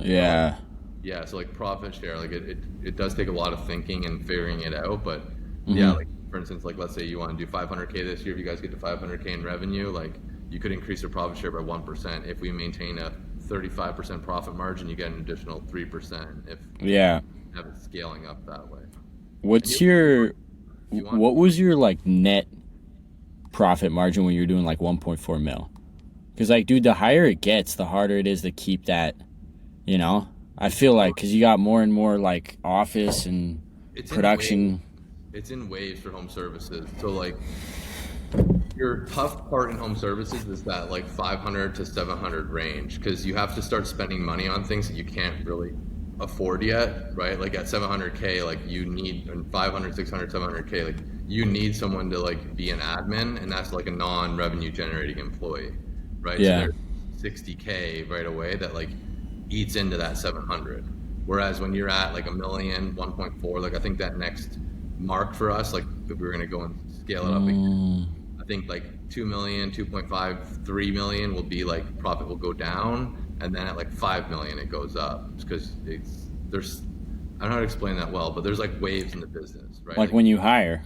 S2: Yeah.
S1: Yeah, so like profit share, like it does take a lot of thinking and figuring it out, but yeah, like for instance, like let's say you want to do 500K this year, if you guys get to 500K in revenue, like you could increase your profit share by 1%. If we maintain a 35% profit margin, you get an additional 3%. If you have it scaling up that way.
S2: What was your like net profit margin when you're doing like 1.4 mil? Because like, dude, the higher it gets, the harder it is to keep that, you know? I feel like because you got more and more like office and production.
S1: It's in waves for home services. So like your tough part in home services is that like 500 to 700 range, because you have to start spending money on things that you can't really afford yet, right? Like at 700K, like you need 500, 600, 700K, like you need someone to like be an admin, and that's like a non-revenue generating employee, right?
S2: Yeah.
S1: So there's 60K right away that like eats into that 700. Whereas when you're at like a million, 1.4, like I think that next mark for us, like if we were gonna go and scale it up again, I think like 2 million, 2.5, 3 million will be like profit will go down, and then at like 5 million it goes up, because there's I don't know how to explain that well, but there's like waves in the business, right?
S2: Like when you hire.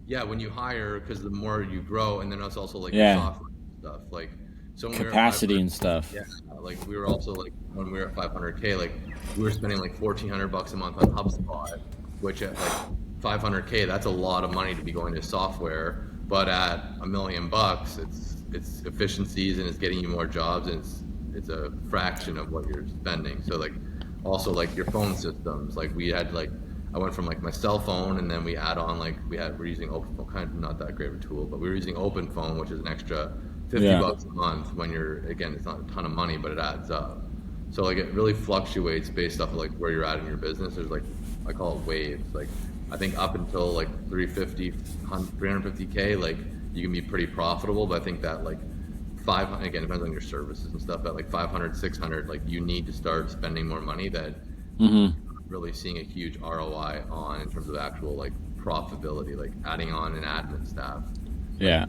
S1: Yeah, when you hire, because the more you grow, and then it's also like software stuff, like so
S2: capacity and stuff.
S1: Yeah, like we were also like when we were at 500K, like we were spending like $1,400 a month on HubSpot, which at like 500K, that's a lot of money to be going to software. But at $1 million, it's efficiencies and it's getting you more jobs, and it's a fraction of what you're spending. So like also like your phone systems, like we had like I went from like my cell phone, and then we add on like we're using open phone, kind of not that great of a tool, but we were using open phone, which is an extra 50
S2: Yeah.
S1: bucks a month when again, it's not a ton of money, but it adds up. So like it really fluctuates based off of like where you're at in your business. There's like, I call it waves. Like I think up until like 350K, like you can be pretty profitable, but I think that like 500, again, it depends on your services and stuff, at like 500, 600, like you need to start spending more money that really seeing a huge ROI on in terms of actual like profitability, like adding on an admin staff.
S2: Yeah.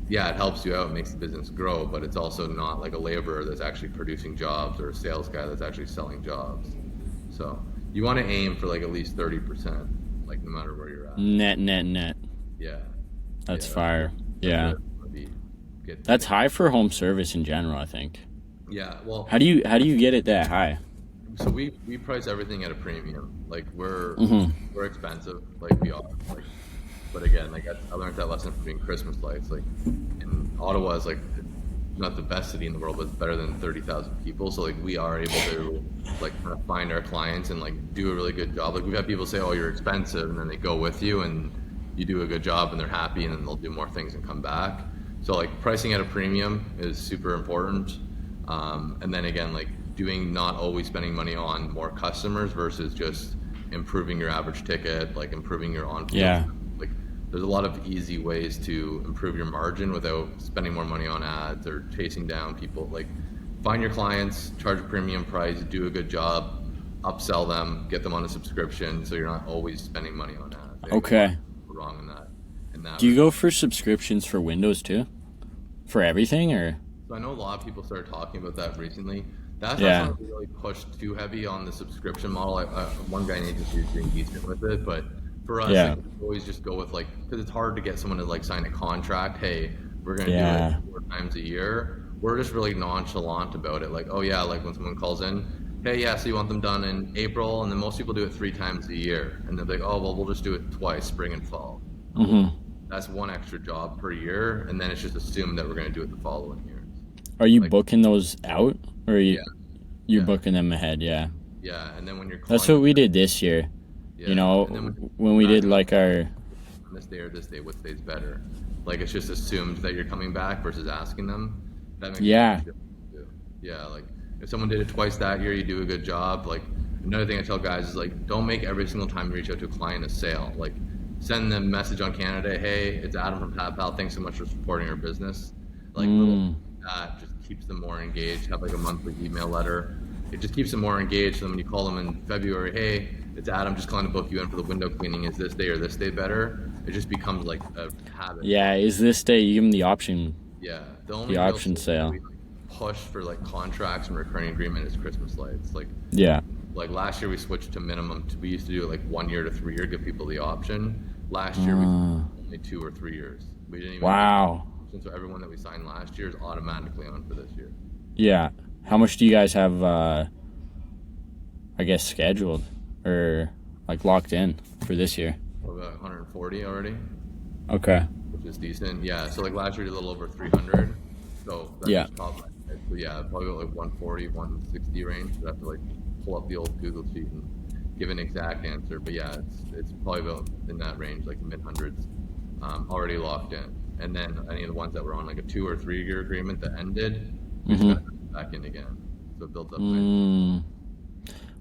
S1: Yeah, it helps you out, makes the business grow, but it's also not like a laborer that's actually producing jobs or a sales guy that's actually selling jobs. So you want to aim for like at least 30%, like no matter where you're at.
S2: Net.
S1: Yeah.
S2: That's
S1: Yeah,
S2: fire. Yeah.
S1: Get
S2: That's high for home service in general, I think.
S1: Yeah, well,
S2: How do you get it that high?
S1: so we price everything at a premium. Like we're expensive, like we are. Like, but again, like I learned that lesson from being Christmas lights. Like in Ottawa is like not the best city in the world, but it's better than 30,000 people. So like we are able to like kind of find our clients and like do a really good job. Like we've had people say, "Oh, you're expensive," and then they go with you and you do a good job and they're happy, and then they'll do more things and come back. So like pricing at a premium is super important. And then again, like not always spending money on more customers versus just improving your average ticket, like improving your on-field.
S2: Yeah.
S1: Like there's a lot of easy ways to improve your margin without spending more money on ads or chasing down people. Like find your clients, charge a premium price, do a good job, upsell them, get them on a subscription, so you're not always spending money on ads.
S2: Okay.
S1: We're wrong in that.
S2: Do you go for subscriptions for Windows too? For everything, or?
S1: So I know a lot of people started talking about that recently. That's
S2: Yeah.
S1: not something we really pushed too heavy on the subscription model. One guy in the agency is doing decent with it, but for us,
S2: Yeah.
S1: like, we always just go with like, because it's hard to get someone to like sign a contract. Hey, we're gonna
S2: Yeah.
S1: do it 4 times a year. We're just really nonchalant about it. Like, oh yeah, like when someone calls in, hey, yeah, so you want them done in April, and then most people do it 3 times a year, and they're like, oh well, we'll just do it twice, spring and fall. That's one extra job per year, and then it's just assumed that we're going to do it the following year.
S2: Are you
S1: Like-
S2: booking those out, or are you
S1: Yeah.
S2: you're
S1: Yeah.
S2: booking them ahead? Yeah,
S1: Yeah, and then when you're
S2: that's what we did this year.
S1: yeah,
S2: You know,
S1: and then
S2: when we did like our
S1: this day or this day, what day's better? Like it's just assumed that you're coming back versus asking them. That makes a
S2: Yeah.
S1: huge difference, too. Yeah, like if someone did it twice that year, you do a good job. Like another thing I tell guys is like, don't make every single time you reach out to a client a sale. Like send them a message on Canada, hey, it's Adam from Padpal, thanks so much for supporting our business. Like little that just keeps them more engaged. Have like a monthly email letter. It just keeps them more engaged. So when you call them in February, hey, it's Adam, just calling to book you in for the window cleaning. Is this day or this day better? It just becomes like a habit.
S2: Yeah, is this day, you give them the option.
S1: Yeah. The only
S2: The
S1: real
S2: option
S1: thing
S2: sale.
S1: we push for like contracts and recurring agreement is Christmas lights.
S2: Yeah.
S1: Like last year we switched to minimum. We used to do it like 1 year to 3 year, give people the option. Last year we only 2 or 3 years. We didn't even.
S2: Wow.
S1: So everyone that we signed last year is automatically on for this year.
S2: Yeah. How much do you guys have, I guess, scheduled or like locked in for this year?
S1: We're about 140 already,
S2: Okay.
S1: which is decent. Yeah, so like last year we did a little over 300. So that's
S2: Yeah.
S1: just top line. So yeah, probably about like 140, 160 range. I'd have to like pull up the old Google sheet and give an exact answer. But yeah, it's probably about in that range, like mid hundreds, already locked in. And then any of the ones that were on like a 2 or 3 year agreement that ended, we just got to put back in again. So it builds up.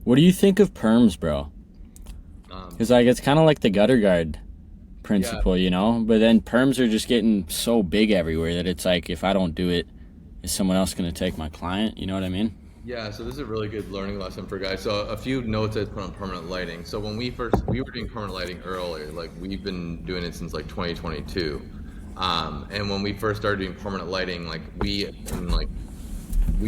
S2: What do you think of perms, bro? Because like it's kind of like the gutter guard principle, you know. But then perms are just getting so big everywhere that it's like, if I don't do it, is someone else going to take my client? You know what I mean?
S1: Yeah, so this is a really good learning lesson for guys. So a few notes I'd put on permanent lighting. So when we were doing permanent lighting earlier, like we've been doing it since like 2022. And when we first started doing permanent lighting, like we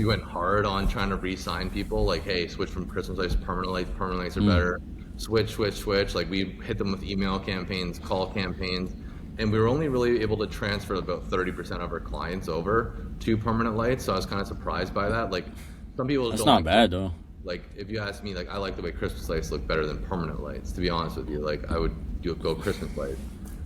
S1: went hard on trying to re-sign people. Like, hey, switch from Christmas lights to permanent lights. Permanent lights are better. Switch. Like we hit them with email campaigns, call campaigns, and we were only really able to transfer about 30% of our clients over to permanent lights. So I was kind of surprised by that. Like some people
S2: That's
S1: don't
S2: not
S1: like
S2: bad though.
S1: Like if you ask me, like I like the way Christmas lights look better than permanent lights. To be honest with you, like I would go Christmas lights.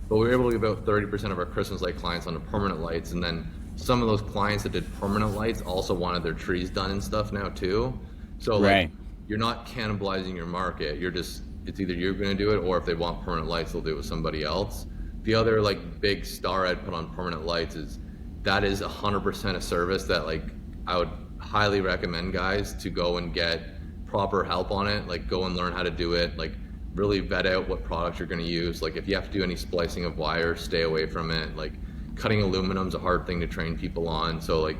S1: But we were able to get about 30% of our Christmas light clients onto permanent lights, and then some of those clients that did permanent lights also wanted their trees done and stuff now too. So like
S2: Right.
S1: you're not cannibalizing your market. You're just it's either you're going to do it, or if they want permanent lights, they'll do it with somebody else. The other like big star I'd put on permanent lights is that is 100% a service that like I would highly recommend guys to go and get proper help on it. Like go and learn how to do it. Like really vet out what products you're going to use. Like if you have to do any splicing of wires, stay away from it. Like cutting aluminum's a hard thing to train people on. So like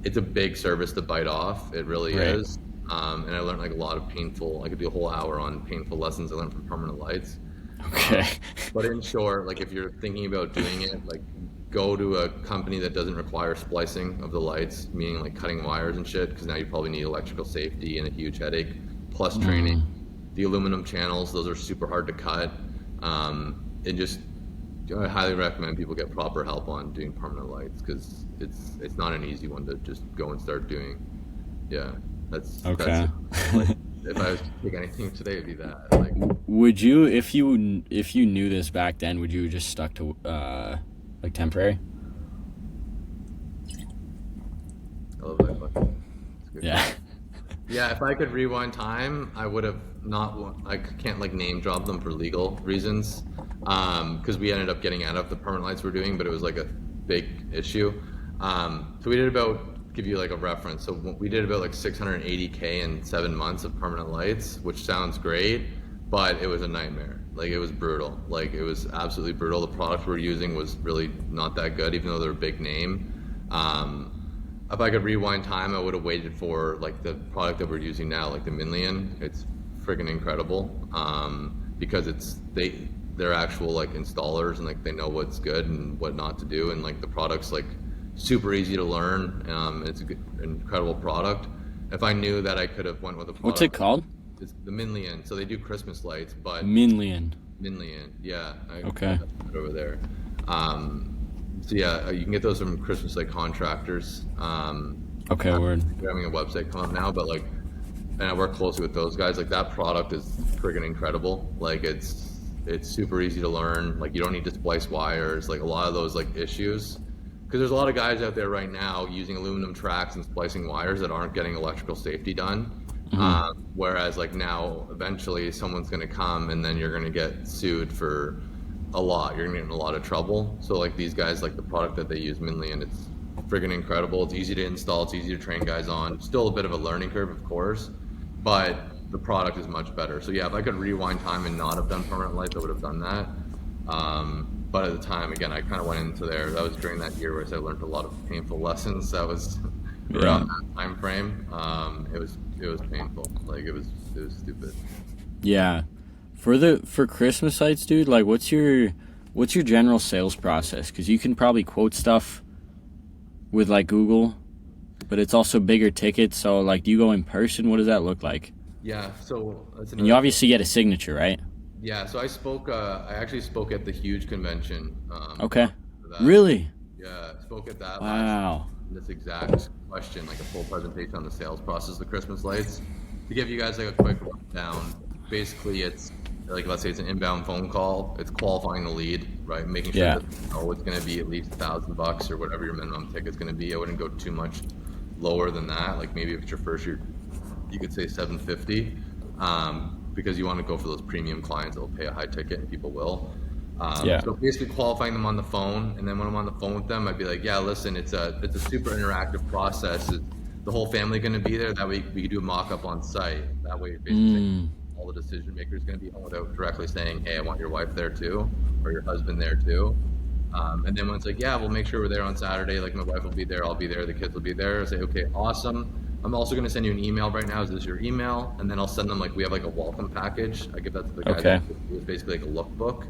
S1: it's a big service to bite off. It really is. And I learned like a lot of painful, I could do a whole hour on painful lessons I learned from permanent lights.
S2: Okay.
S1: But in short, like if you're thinking about doing it, like go to a company that doesn't require splicing of the lights, meaning like cutting wires and shit, because now you probably need electrical safety and a huge headache, plus training. The aluminum channels, those are super hard to cut. And just, I highly recommend people get proper help on doing permanent lights, because it's not an easy one to just go and start doing. Yeah, that's
S2: Okay.
S1: like, if I was to pick anything today, it'd be that. Like,
S2: Would you, if you knew this back then, would you just stuck to like temporary?
S1: I love that question. It's a good
S2: Yeah.
S1: question. Yeah, if I could rewind time, I would have not. I can't like name drop them for legal reasons, because we ended up getting out of the permanent lights we're doing, but it was like a big issue. So we did about, give you like a reference. So we did about like 680K in 7 months of permanent lights, which sounds great, but it was a nightmare. Like it was brutal. Like it was absolutely brutal. The product we're using was really not that good, even though they're a big name. If I could rewind time, I would have waited for like the product that we're using now, like the Minlian. It's friggin' incredible, because they're actual like installers, and like they know what's good and what not to do, and like the product's like super easy to learn. It's a good, incredible product. If I knew that I could have went with a product.
S2: What's it called?
S1: It's the Minlian. So they do Christmas lights, but
S2: Minlian.
S1: Yeah.
S2: Okay.
S1: Over there. So yeah, you can get those from Christmas light contractors.
S2: Okay, word.
S1: They're having a website come up now, but like, and I work closely with those guys. Like that product is friggin' incredible. Like it's super easy to learn. Like you don't need to splice wires. Like a lot of those like issues, because there's a lot of guys out there right now using aluminum tracks and splicing wires that aren't getting electrical safety done. Whereas like now, eventually someone's going to come and then you're going to get sued for a lot. You're going to get in a lot of trouble. So like these guys, like the product that they use, Minley, and it's friggin' incredible. It's easy to install. It's easy to train guys on. Still a bit of a learning curve, of course, but the product is much better. So yeah, if I could rewind time and not have done permanent lights, I would have done that. But at the time, again, I kind of went into there. That was during that year where I learned a lot of painful lessons. That was around that time frame. It was painful. Like it was stupid.
S2: Yeah. For Christmas lights, dude, like what's your general sales process? Because you can probably quote stuff with like Google, but it's also bigger tickets. So like, do you go in person? What does that look like?
S1: Yeah. So that's
S2: And you obviously get a signature, right?
S1: Yeah. So I spoke. I actually spoke at the huge convention.
S2: Okay. Really?
S1: Yeah. I spoke at that.
S2: Wow.
S1: This exact question, like a full presentation on the sales process of the Christmas lights. To give you guys like a quick rundown, basically it's like, let's say it's an inbound phone call. It's qualifying the lead, right? Making sure that you know it's going to be at least $1,000 or whatever your minimum ticket's going to be. I wouldn't go too much lower than that. Like maybe if it's your first year, you could say $750, because you want to go for those premium clients that will pay a high ticket, and people will. So basically qualifying them on the phone, and then when I'm on the phone with them, I'd be like, yeah, listen, it's a super interactive process. Is the whole family going to be there? That way we can do a mock-up on site. That way basically all the decision makers going to be home without directly saying, hey, I want your wife there too, or your husband there too. And then when it's like, yeah, we'll make sure we're there on Saturday. Like my wife will be there, I'll be there, the kids will be there. I say, okay, awesome. I'm also going to send you an email right now. Is this your email? And then I'll send them like, we have like a welcome package. I give that to the guy.
S2: Okay.
S1: It was basically like a lookbook.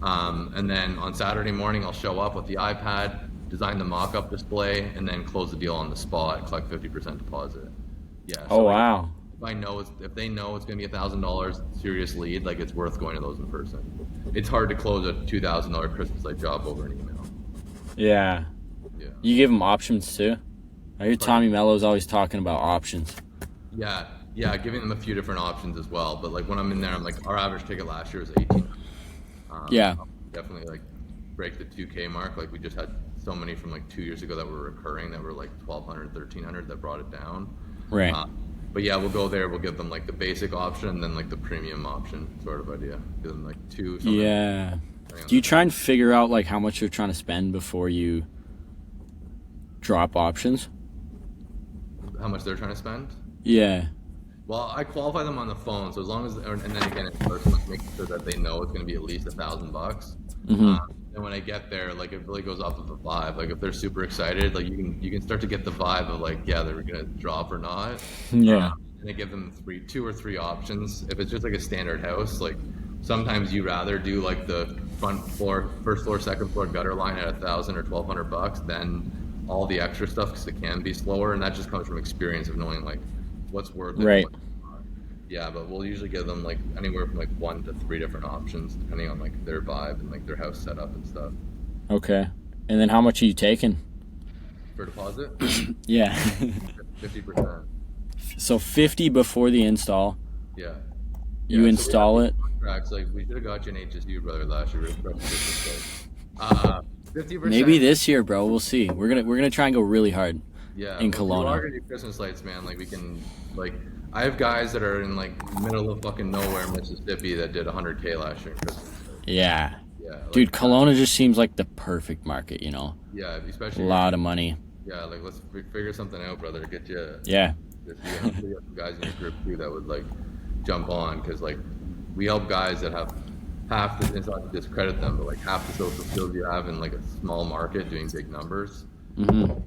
S1: And then on Saturday morning, I'll show up with the iPad, design the mock-up display, and then close the deal on the spot and collect 50% deposit. Yeah.
S2: Oh, wow.
S1: If they know it's going to be $1,000 serious lead, like it's worth going to those in person. It's hard to close a $2,000 Christmas light job over an email.
S2: Yeah. You give them options too? I hear Tommy Mello's always talking about options.
S1: Yeah, giving them a few different options as well. But like when I'm in there, I'm like, our average ticket last year was $1,800. Definitely like break the 2K mark. Like we just had so many from like 2 years ago that were recurring that were like $1,200, $1,300 that brought it down.
S2: Right.
S1: But yeah, we'll go there. We'll give them like the basic option and then like the premium option sort of idea. Give them like two.
S2: Yeah. Do you try and figure out like how much you're trying to spend before you drop options?
S1: How much they're trying to spend?
S2: Yeah.
S1: Well, I qualify them on the phone, so as long as, and then again, in person, like making sure that they know it's going to be at least $1,000.
S2: Mm-hmm.
S1: And when I get there, like it really goes off of a vibe. Like if they're super excited, like you can start to get the vibe of like, yeah, they're going to drop or not.
S2: Yeah.
S1: And I give them two or three options. If it's just like a standard house, like sometimes you rather do like the first floor, second floor gutter line at $1,000 or $1,200 than all the extra stuff, because it can be slower, and that just comes from experience of knowing like what's worth it.
S2: Right.
S1: Yeah, but we'll usually give them like anywhere from like 1 to 3 different options depending on like their vibe and like their house setup and stuff.
S2: Okay. And then how much are you taking?
S1: For deposit?
S2: Yeah.
S1: 50%.
S2: So 50 before the install.
S1: Yeah.
S2: You install it.
S1: Contracts, like we should have got you an HSU brother last year. 50%.
S2: Maybe this year, bro. We'll see. We're gonna try and go really hard.
S1: Yeah.
S2: In Kelowna.
S1: We are gonna do Christmas lights, man. Like we can, like I have guys that are in like middle of fucking nowhere, Mississippi, that did 100K last year in Christmas.
S2: Yeah.
S1: Yeah.
S2: Dude, Kelowna just seems like the perfect market, you know.
S1: Yeah, especially
S2: a lot of money.
S1: Yeah, like let's figure something out, brother. Get you.
S2: Yeah.
S1: Hopefully you have some guys in your group too that would like jump on, because like we help guys that have half the, it's not to discredit them, but like half the social skills you have in like a small market doing big numbers.
S2: Mm-hmm.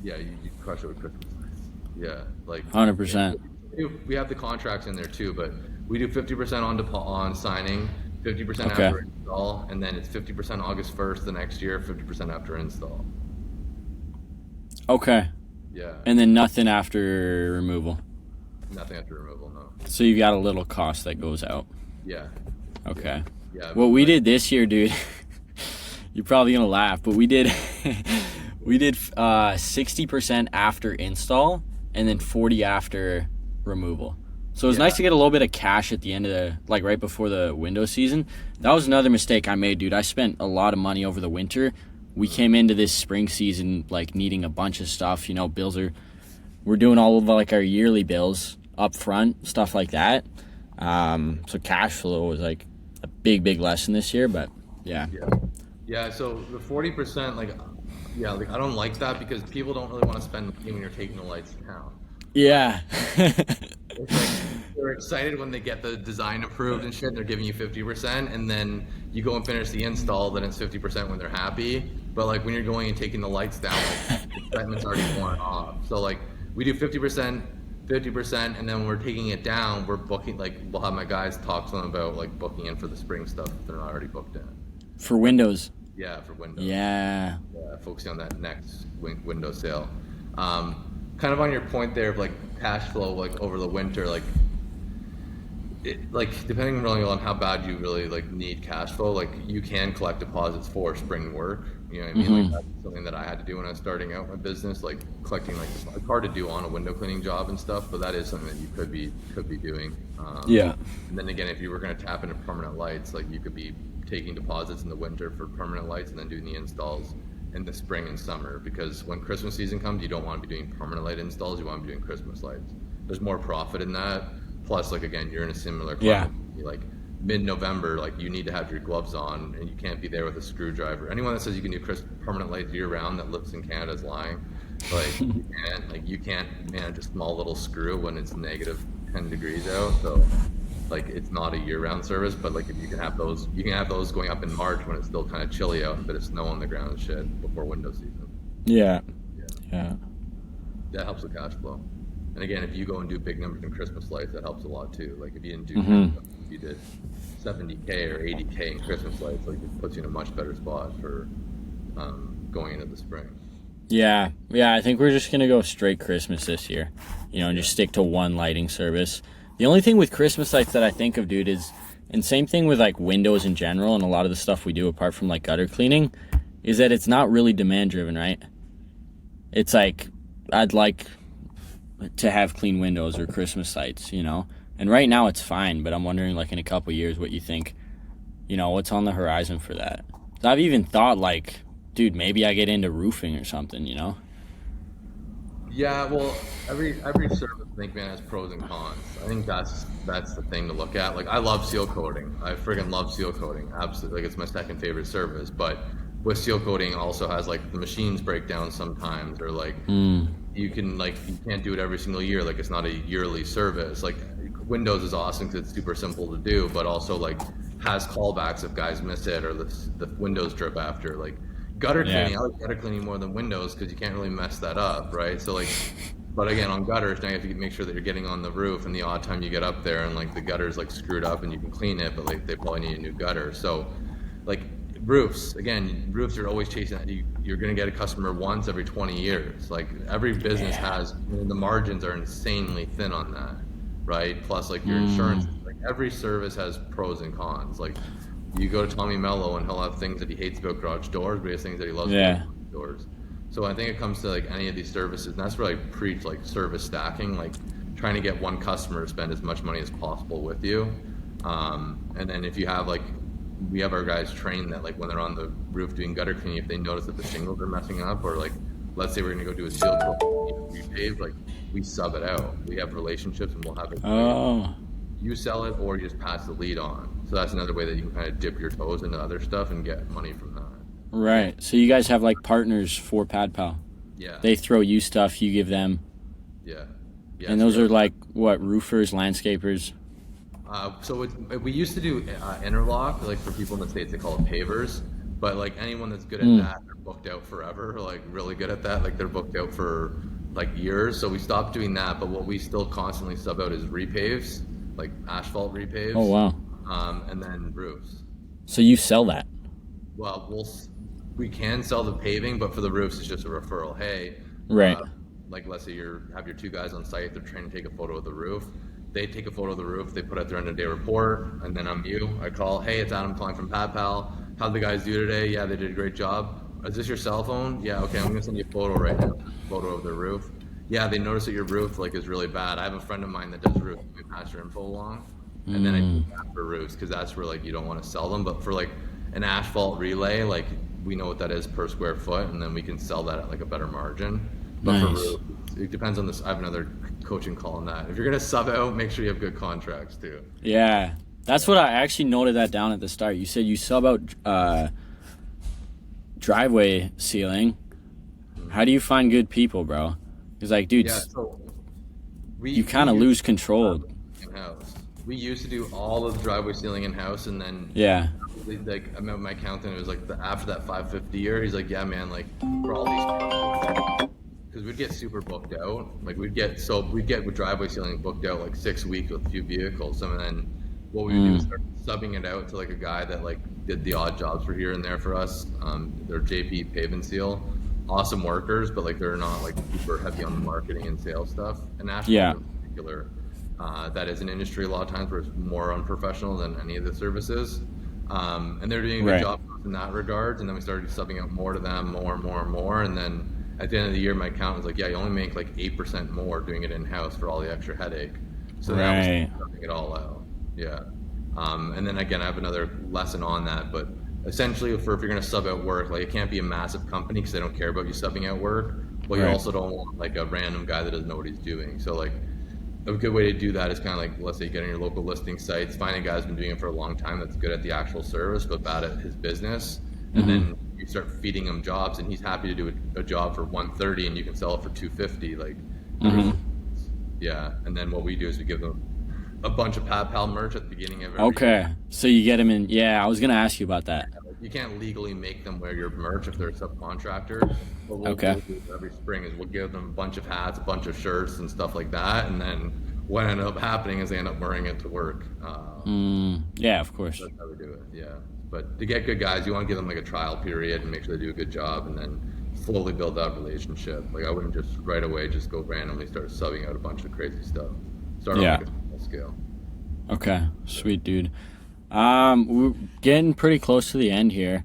S1: Yeah, you crush it with Christmas lights. Yeah, like
S2: 100%.
S1: We have the contracts in there too, but we do 50% on signing, 50%
S2: Okay.
S1: after install, and then it's 50% August 1st the next year, 50% after install.
S2: Okay.
S1: Yeah.
S2: And then nothing after removal.
S1: Nothing after removal, no.
S2: So you've got a little cost that goes out.
S1: Yeah.
S2: Okay.
S1: Yeah.
S2: What we did this year, dude, you're probably gonna laugh, but we did 60% after install and then 40 after removal. So it was nice to get a little bit of cash at the end of the, like right before the window season. That was another mistake I made, dude. I spent a lot of money over the winter. We came into this spring season like needing a bunch of stuff, you know, we're doing all of like our yearly bills up front, stuff like that. So cash flow was like a big lesson this year, but yeah.
S1: Yeah, so the 40%, like I don't like that, because people don't really want to spend money when you're taking the lights down.
S2: Yeah.
S1: It's like they're excited when they get the design approved and shit, and they're giving you 50%, and then you go and finish the install, then it's 50% when they're happy. But like when you're going and taking the lights down, like, the excitement's already worn off. So like we do 50%, and then when we're taking it down, we're booking, like we'll have my guys talk to them about like booking in for the spring stuff if they're not already booked in.
S2: For windows.
S1: Yeah, for windows.
S2: Yeah.
S1: Focusing on that next window sale. Kind of on your point there of like cash flow, like over the winter, like depending really on how bad you really like need cash flow, like you can collect deposits for spring work. You know what I mean? Like that's something that I had to do when I was starting out my business, like collecting, like it's hard to do on a window cleaning job and stuff, but that is something that you could be doing.
S2: Yeah.
S1: And then again, if you were going to tap into permanent lights, like you could be taking deposits in the winter for permanent lights and then doing the installs in the spring and summer, because when Christmas season comes, you don't want to be doing permanent light installs, you want to be doing Christmas lights. There's more profit in that. Plus, like again, you're in a similar climate. Like mid-November, like you need to have your gloves on, and you can't be there with a screwdriver. Anyone that says you can do permanent lights year-round that lives in Canada is lying. Like you can't manage a small little screw when it's negative 10 degrees out. So like it's not a year-round service, but like if you can have those, going up in March when it's still kind of chilly out, a bit of snow on the ground and shit before window season.
S2: Yeah.
S1: That helps with cash flow. And again, if you go and do big numbers in Christmas lights, that helps a lot too. Like if you didn't do, if you did 70K or 80K in Christmas lights, like it puts you in a much better spot for going into the spring.
S2: Yeah, I think we're just gonna go straight Christmas this year, you know, and just stick to one lighting service. The only thing with Christmas lights that I think of, dude, is, and same thing with like windows in general and a lot of the stuff we do apart from like gutter cleaning, is that it's not really demand driven, right? It's like, I'd like to have clean windows or Christmas lights, you know? And right now it's fine, but I'm wondering like in a couple years what you think, you know, what's on the horizon for that? I've even thought like, dude, maybe I get into roofing or something, you know?
S1: Yeah, well, every service I think, man, has pros and cons. I think that's the thing to look at. Like, I love seal coating. I friggin' love seal coating. Absolutely, like it's my second favorite service. But with seal coating, also has like the machines break down sometimes, or like you can't do it every single year. Like it's not a yearly service. Like Windows is awesome because it's super simple to do, but also like has callbacks if guys miss it or the windows drip after. Like gutter cleaning, I like gutter cleaning more than windows because you can't really mess that up, right? So like, but again, on gutters, now you have to make sure that you're getting on the roof, and the odd time you get up there and like the gutter's like screwed up and you can clean it, but like they probably need a new gutter. So like roofs, again, roofs are always chasing that. You're going to get a customer once every 20 years. Like every business has, and the margins are insanely thin on that, right? Plus like your insurance, like every service has pros and cons. Like you go to Tommy Mello and he'll have things that he hates about garage doors, but he has things that he loves about garage doors. So I think it comes to like any of these services, and that's where I preach like service stacking, like trying to get one customer to spend as much money as possible with you. And then if you have like, we have our guys trained that like when they're on the roof doing gutter cleaning, if they notice that the shingles are messing up, or like let's say we're gonna go do a seal coat, repave, like we sub it out. We have relationships and we'll have it. You sell it or you just pass the lead on. So that's another way that you can kind of dip your toes into other stuff and get money from that.
S2: Right. So you guys have like partners for Padpal.
S1: Yeah.
S2: They throw you stuff, you give them.
S1: Yeah.
S2: And those are like what, roofers, landscapers?
S1: So we used to do interlock, like for people in the States they call it pavers, but like anyone that's good at that, they're booked out forever, like really good at that, like they're booked out for like years. So we stopped doing that, but what we still constantly sub out is repaves, like asphalt repaves.
S2: Oh wow.
S1: And then roofs.
S2: So you sell that?
S1: Well, we can sell the paving, but for the roofs it's just a referral. Hey,
S2: right.
S1: Like let's say have your two guys on site, they're trying to take a photo of the roof. They take a photo of the roof, they put out their end of day report, and then I'm you. I call, hey, it's Adam calling from Padpal. How'd the guys do today? Yeah, they did a great job. Is this your cell phone? Yeah, okay, I'm gonna send you a photo right now. Photo of the roof. Yeah, they noticed that your roof like is really bad. I have a friend of mine that does roofs. We pass your info along, and then I do that for roofs because that's where like you don't want to sell them. But for like an asphalt relay, like we know what that is per square foot, and then we can sell that at like a better margin. But for roofs, it depends on this. I have another coaching call on that. If you're gonna sub out, make sure you have good contracts too.
S2: Yeah, that's what I actually noted that down at the start. You said you sub out driveway sealing. How do you find good people, bro? Because like, dude,
S1: so
S2: you kind of lose control.
S1: In-house. We used to do all of the driveway sealing in house, and then like I met my accountant. It was like after that 550 year, he's like, yeah, man, like for all these. Because we'd get super booked out. Like we'd get with driveway sealing booked out like 6 weeks with a few vehicles. And then what we would do is start subbing it out to like a guy that like did the odd jobs for here and there for us. They're JP Pave and Seal, awesome workers, but like they're not like super heavy on the marketing and sales stuff. And Nashville in particular, that is an industry a lot of times where it's more unprofessional than any of the services. And they're doing a good job in that regard. And then we started subbing out more to them, more, and then at the end of the year, my accountant was like, yeah, you only make like 8% more doing it in-house for all the extra headache. So that was subbing it all out. Yeah. And then again, I have another lesson on that, but essentially if you're going to sub out work, like it can't be a massive company because they don't care about you subbing out work, but you also don't want like a random guy that doesn't know what he's doing. So like a good way to do that is kind of like, let's say you get on your local listing sites, find a guy who's been doing it for a long time that's good at the actual service, but bad at his business. And then you start feeding him jobs, and he's happy to do a job for 130, and you can sell it for 250. Like, yeah. And then what we do is we give them a bunch of Padpal merch at the beginning of every year.
S2: So you get them in. Yeah, I was gonna ask you about that.
S1: You can't legally make them wear your merch if they're a subcontractor. But what we'll do every spring is we'll give them a bunch of hats, a bunch of shirts, and stuff like that. And then what ended up happening is they end up wearing it to work.
S2: Yeah, of course.
S1: That's how we do it. Yeah. But to get good guys, you want to give them like a trial period and make sure they do a good job, and then slowly build that relationship. Like I wouldn't just right away just go randomly start subbing out a bunch of crazy stuff. Start on like a small scale.
S2: Okay, sweet dude. We're getting pretty close to the end here.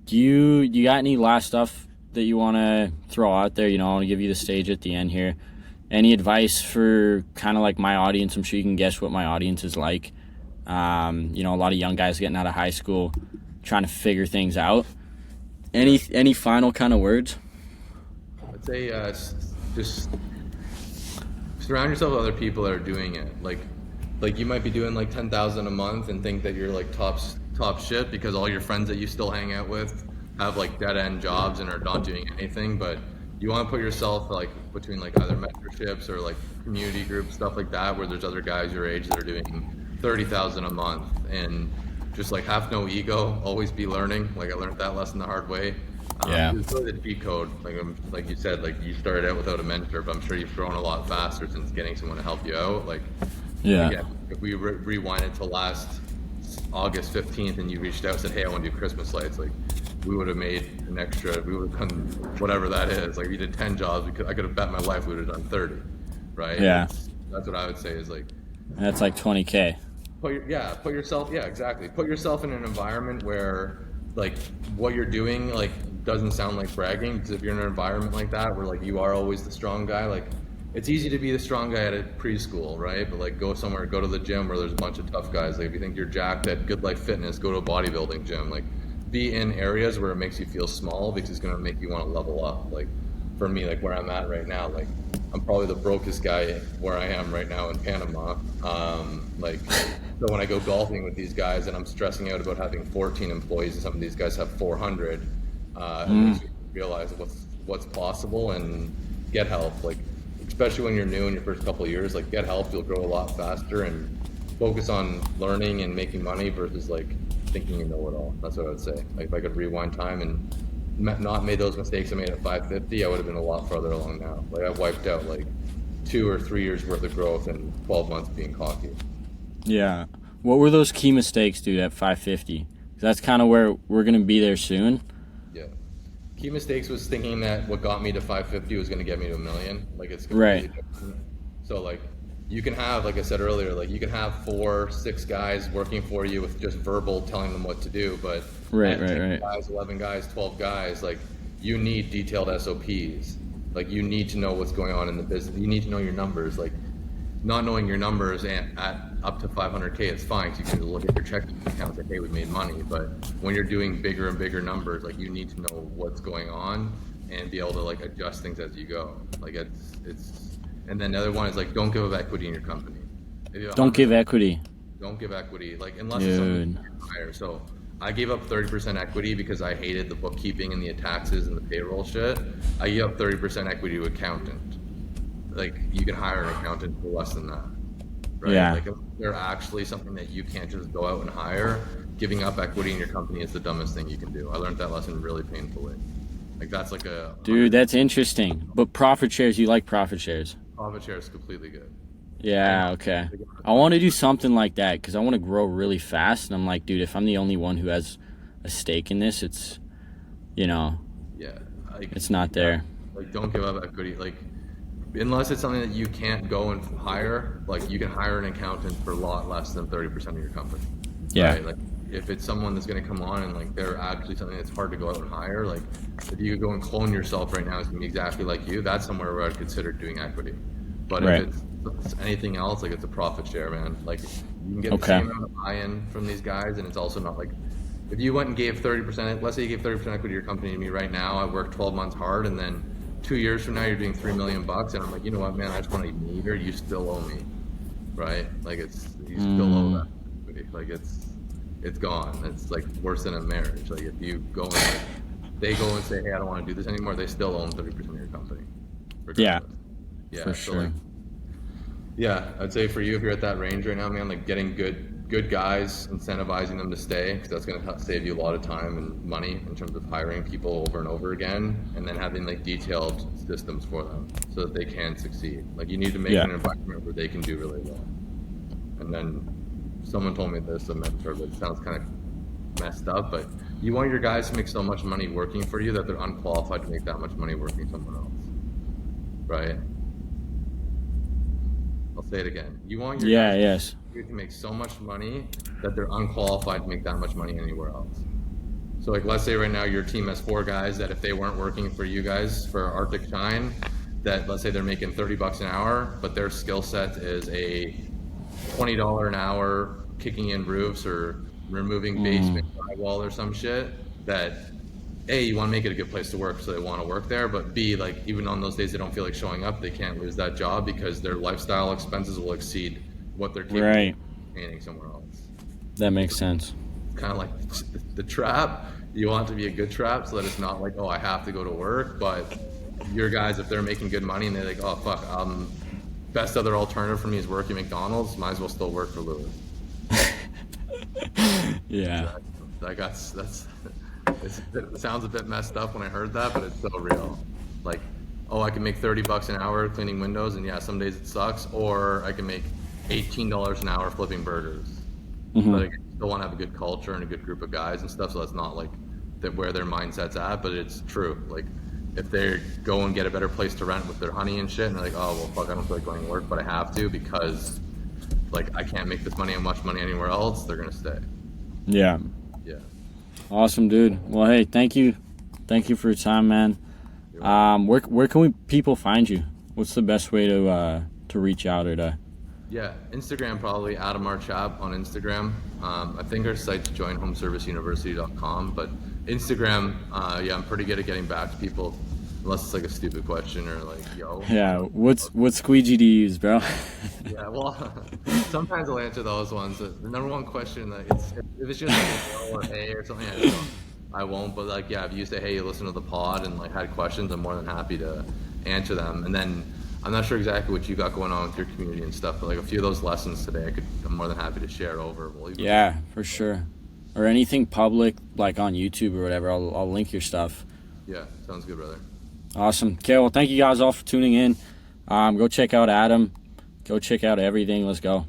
S2: Do you got any last stuff that you want to throw out there? You know, I want to give you the stage at the end here. Any advice for kind of like my audience? I'm sure you can guess what my audience is like. You know, a lot of young guys getting out of high school, trying to figure things out. Any final kind of words?
S1: I'd say just surround yourself with other people that are doing it. Like you might be doing like 10,000 a month and think that you're like top shit because all your friends that you still hang out with have like dead end jobs and are not doing anything. But you want to put yourself like between like either mentorships or like community groups, stuff like that, where there's other guys your age that are doing 30,000 a month, and just like have no ego, always be learning. Like I learned that lesson the hard way.
S2: Yeah.
S1: It's really the cheat code. Like you said, like you started out without a mentor, but I'm sure you've grown a lot faster since getting someone to help you out. Like,
S2: Yeah.
S1: again, if we rewind it to last August 15th and you reached out and said, hey, I want to do Christmas lights, like we would have made an extra, we would have done whatever that is. Like if you did 10 jobs, I could have bet my life we would have done 30, right?
S2: Yeah.
S1: That's what I would say is like,
S2: That's like 20K.
S1: put yourself, exactly. Put yourself in an environment where like what you're doing like doesn't sound like bragging, because if you're in an environment like that where like you are always the strong guy, like it's easy to be the strong guy at a preschool, right? But like go somewhere, go to the gym where there's a bunch of tough guys. Like if you think you're jacked at Good Life Fitness, go to a bodybuilding gym. Like be in areas where it makes you feel small, because it's going to make you want to level up. Like for me, like where I'm at right now, like I'm probably the brokest guy where I am right now in Panama. Like so when I go golfing with these guys and I'm stressing out about having 14 employees and some of these guys have 400, it makes you realize what's possible and get help. Like especially when you're new in your first couple of years, like get help, you'll grow a lot faster, and focus on learning and making money versus like thinking you know it all. That's what I would say. Like if I could rewind time and not made those mistakes I made at 550, I would have been a lot farther along now. Like I wiped out like 2 or 3 years worth of growth in 12 months being cocky.
S2: Yeah. What were those key mistakes, dude, at 550? 'Cause that's kind of where we're going to be there soon.
S1: Yeah. Key mistakes was thinking that what got me to 550 was going to get me to $1 million. Like it's completely different. So like you can have, like I said earlier, like you can have 4, 6 guys working for you with just verbal telling them what to do, but
S2: Right.
S1: guys, 11 guys, 12 guys, like you need detailed SOPs. Like you need to know what's going on in the business. You need to know your numbers. Like not knowing your numbers at up to 500K, it's fine, because you can look at your checking accounts like, hey, we made money. But when you're doing bigger and bigger numbers, like you need to know what's going on and be able to like adjust things as you go. Like it's and then the other one is like, don't give up equity in your company.
S2: Don't give equity.
S1: Don't give equity, like unless it's something you can hire. So I gave up 30% equity because I hated the bookkeeping and the taxes and the payroll shit. I gave up 30% equity to accountant. Like you can hire an accountant for less than that, right?
S2: Yeah.
S1: Like if they're actually something that you can't just go out and hire, giving up equity in your company is the dumbest thing you can do. I learned that lesson really painfully. Like that's like a
S2: Dude, that's interesting. But profit shares, you like profit shares?
S1: profit share is completely good.
S2: Yeah, okay. I want to do something like that because I want to grow really fast. And I'm like, dude, if I'm the only one who has a stake in this, it's,
S1: Yeah, like,
S2: it's not there.
S1: Like don't give up equity. Like unless it's something that you can't go and hire, like you can hire an accountant for a lot less than 30% of your company.
S2: Yeah.
S1: Right? Like if it's someone that's going to come on and like they're actually something that's hard to go out and hire, like if you could go and clone yourself right now, it's going to be exactly like you. That's somewhere where I'd consider doing equity. But
S2: Right.
S1: if it's anything else, like it's a profit share, man. Like you can get the same amount of buy-in from these guys, and it's also not like if you went and gave 30%, let's say you gave 30% equity to your company to me right now, I worked 12 months hard, and then 2 years from now you're doing $3 million, and I'm like, you know what, man, I just want to eat here. You still owe me, right? Like you still owe that equity. Like it's gone. It's like worse than a marriage. Like if you go and like, they go and say, hey, I don't want to do this anymore, they still own 30% of your company.
S2: Yeah.
S1: Yeah,
S2: For
S1: so
S2: sure.
S1: like, yeah, I'd say for you, if you're at that range right now, man, like getting good guys, incentivizing them to stay, because that's going to save you a lot of time and money in terms of hiring people over and over again, and then having like detailed systems for them so that they can succeed. Like you need to make an environment where they can do really well. And then someone told me this, a mentor, but it sounds kind of messed up, but you want your guys to make so much money working for you that they're unqualified to make that much money working somewhere else, right? I'll say it again. You want your guys to make so much money that they're unqualified to make that much money anywhere else. So like, let's say right now your team has 4 guys that if they weren't working for you guys for Arctic Shine, that let's say they're making $30 an hour, but their skill set is a $20 an hour kicking in roofs or removing basement drywall or some shit, that A, you want to make it a good place to work so they want to work there, but B, like even on those days they don't feel like showing up, they can't lose that job because their lifestyle expenses will exceed what they're capable
S2: Right.
S1: of paying somewhere else.
S2: That makes sense.
S1: Kind of like the trap. You want it to be a good trap so that it's not like, oh, I have to go to work, but your guys, if they're making good money and they're like, oh fuck, best other alternative for me is working McDonald's, might as well still work for Louis.
S2: Yeah.
S1: It sounds a bit messed up when I heard that, but it's so real. Like, oh, I can make $30 an hour cleaning windows, and yeah, some days it sucks, or I can make $18 an hour flipping burgers.
S2: Mm-hmm.
S1: But I still want to have a good culture and a good group of guys and stuff, so that's not like where their mindset's at, but it's true. Like, if they go and get a better place to rent with their honey and shit, and they're like, oh, well, fuck, I don't feel like going to work, but I have to because, like, I can't make this money and much money anywhere else, they're going to stay.
S2: Yeah.
S1: Yeah.
S2: Awesome, dude. Well, hey, thank you for your time, man. Where can people find you? What's the best way to reach out or to?
S1: Yeah, Instagram probably, Adam Chap on Instagram. I think our site's joinhomeserviceuniversity.com, but Instagram, yeah, I'm pretty good at getting back to people, unless it's like a stupid question or like, yo.
S2: Yeah, what squeegee do you use, bro?
S1: Yeah, well, sometimes I'll answer those ones. The number one question, if it's just like a or hey or something, I won't. But like, yeah, if you say, hey, you listen to the pod and like had questions, I'm more than happy to answer them. And then I'm not sure exactly what you got going on with your community and stuff, but like a few of those lessons today, I'm more than happy to share over.
S2: Yeah, for sure. Or anything public, like on YouTube or whatever, I'll link your stuff.
S1: Yeah, sounds good, brother.
S2: Awesome. Okay, well, thank you guys all for tuning in. Go check out Adam. Go check out everything. Let's go.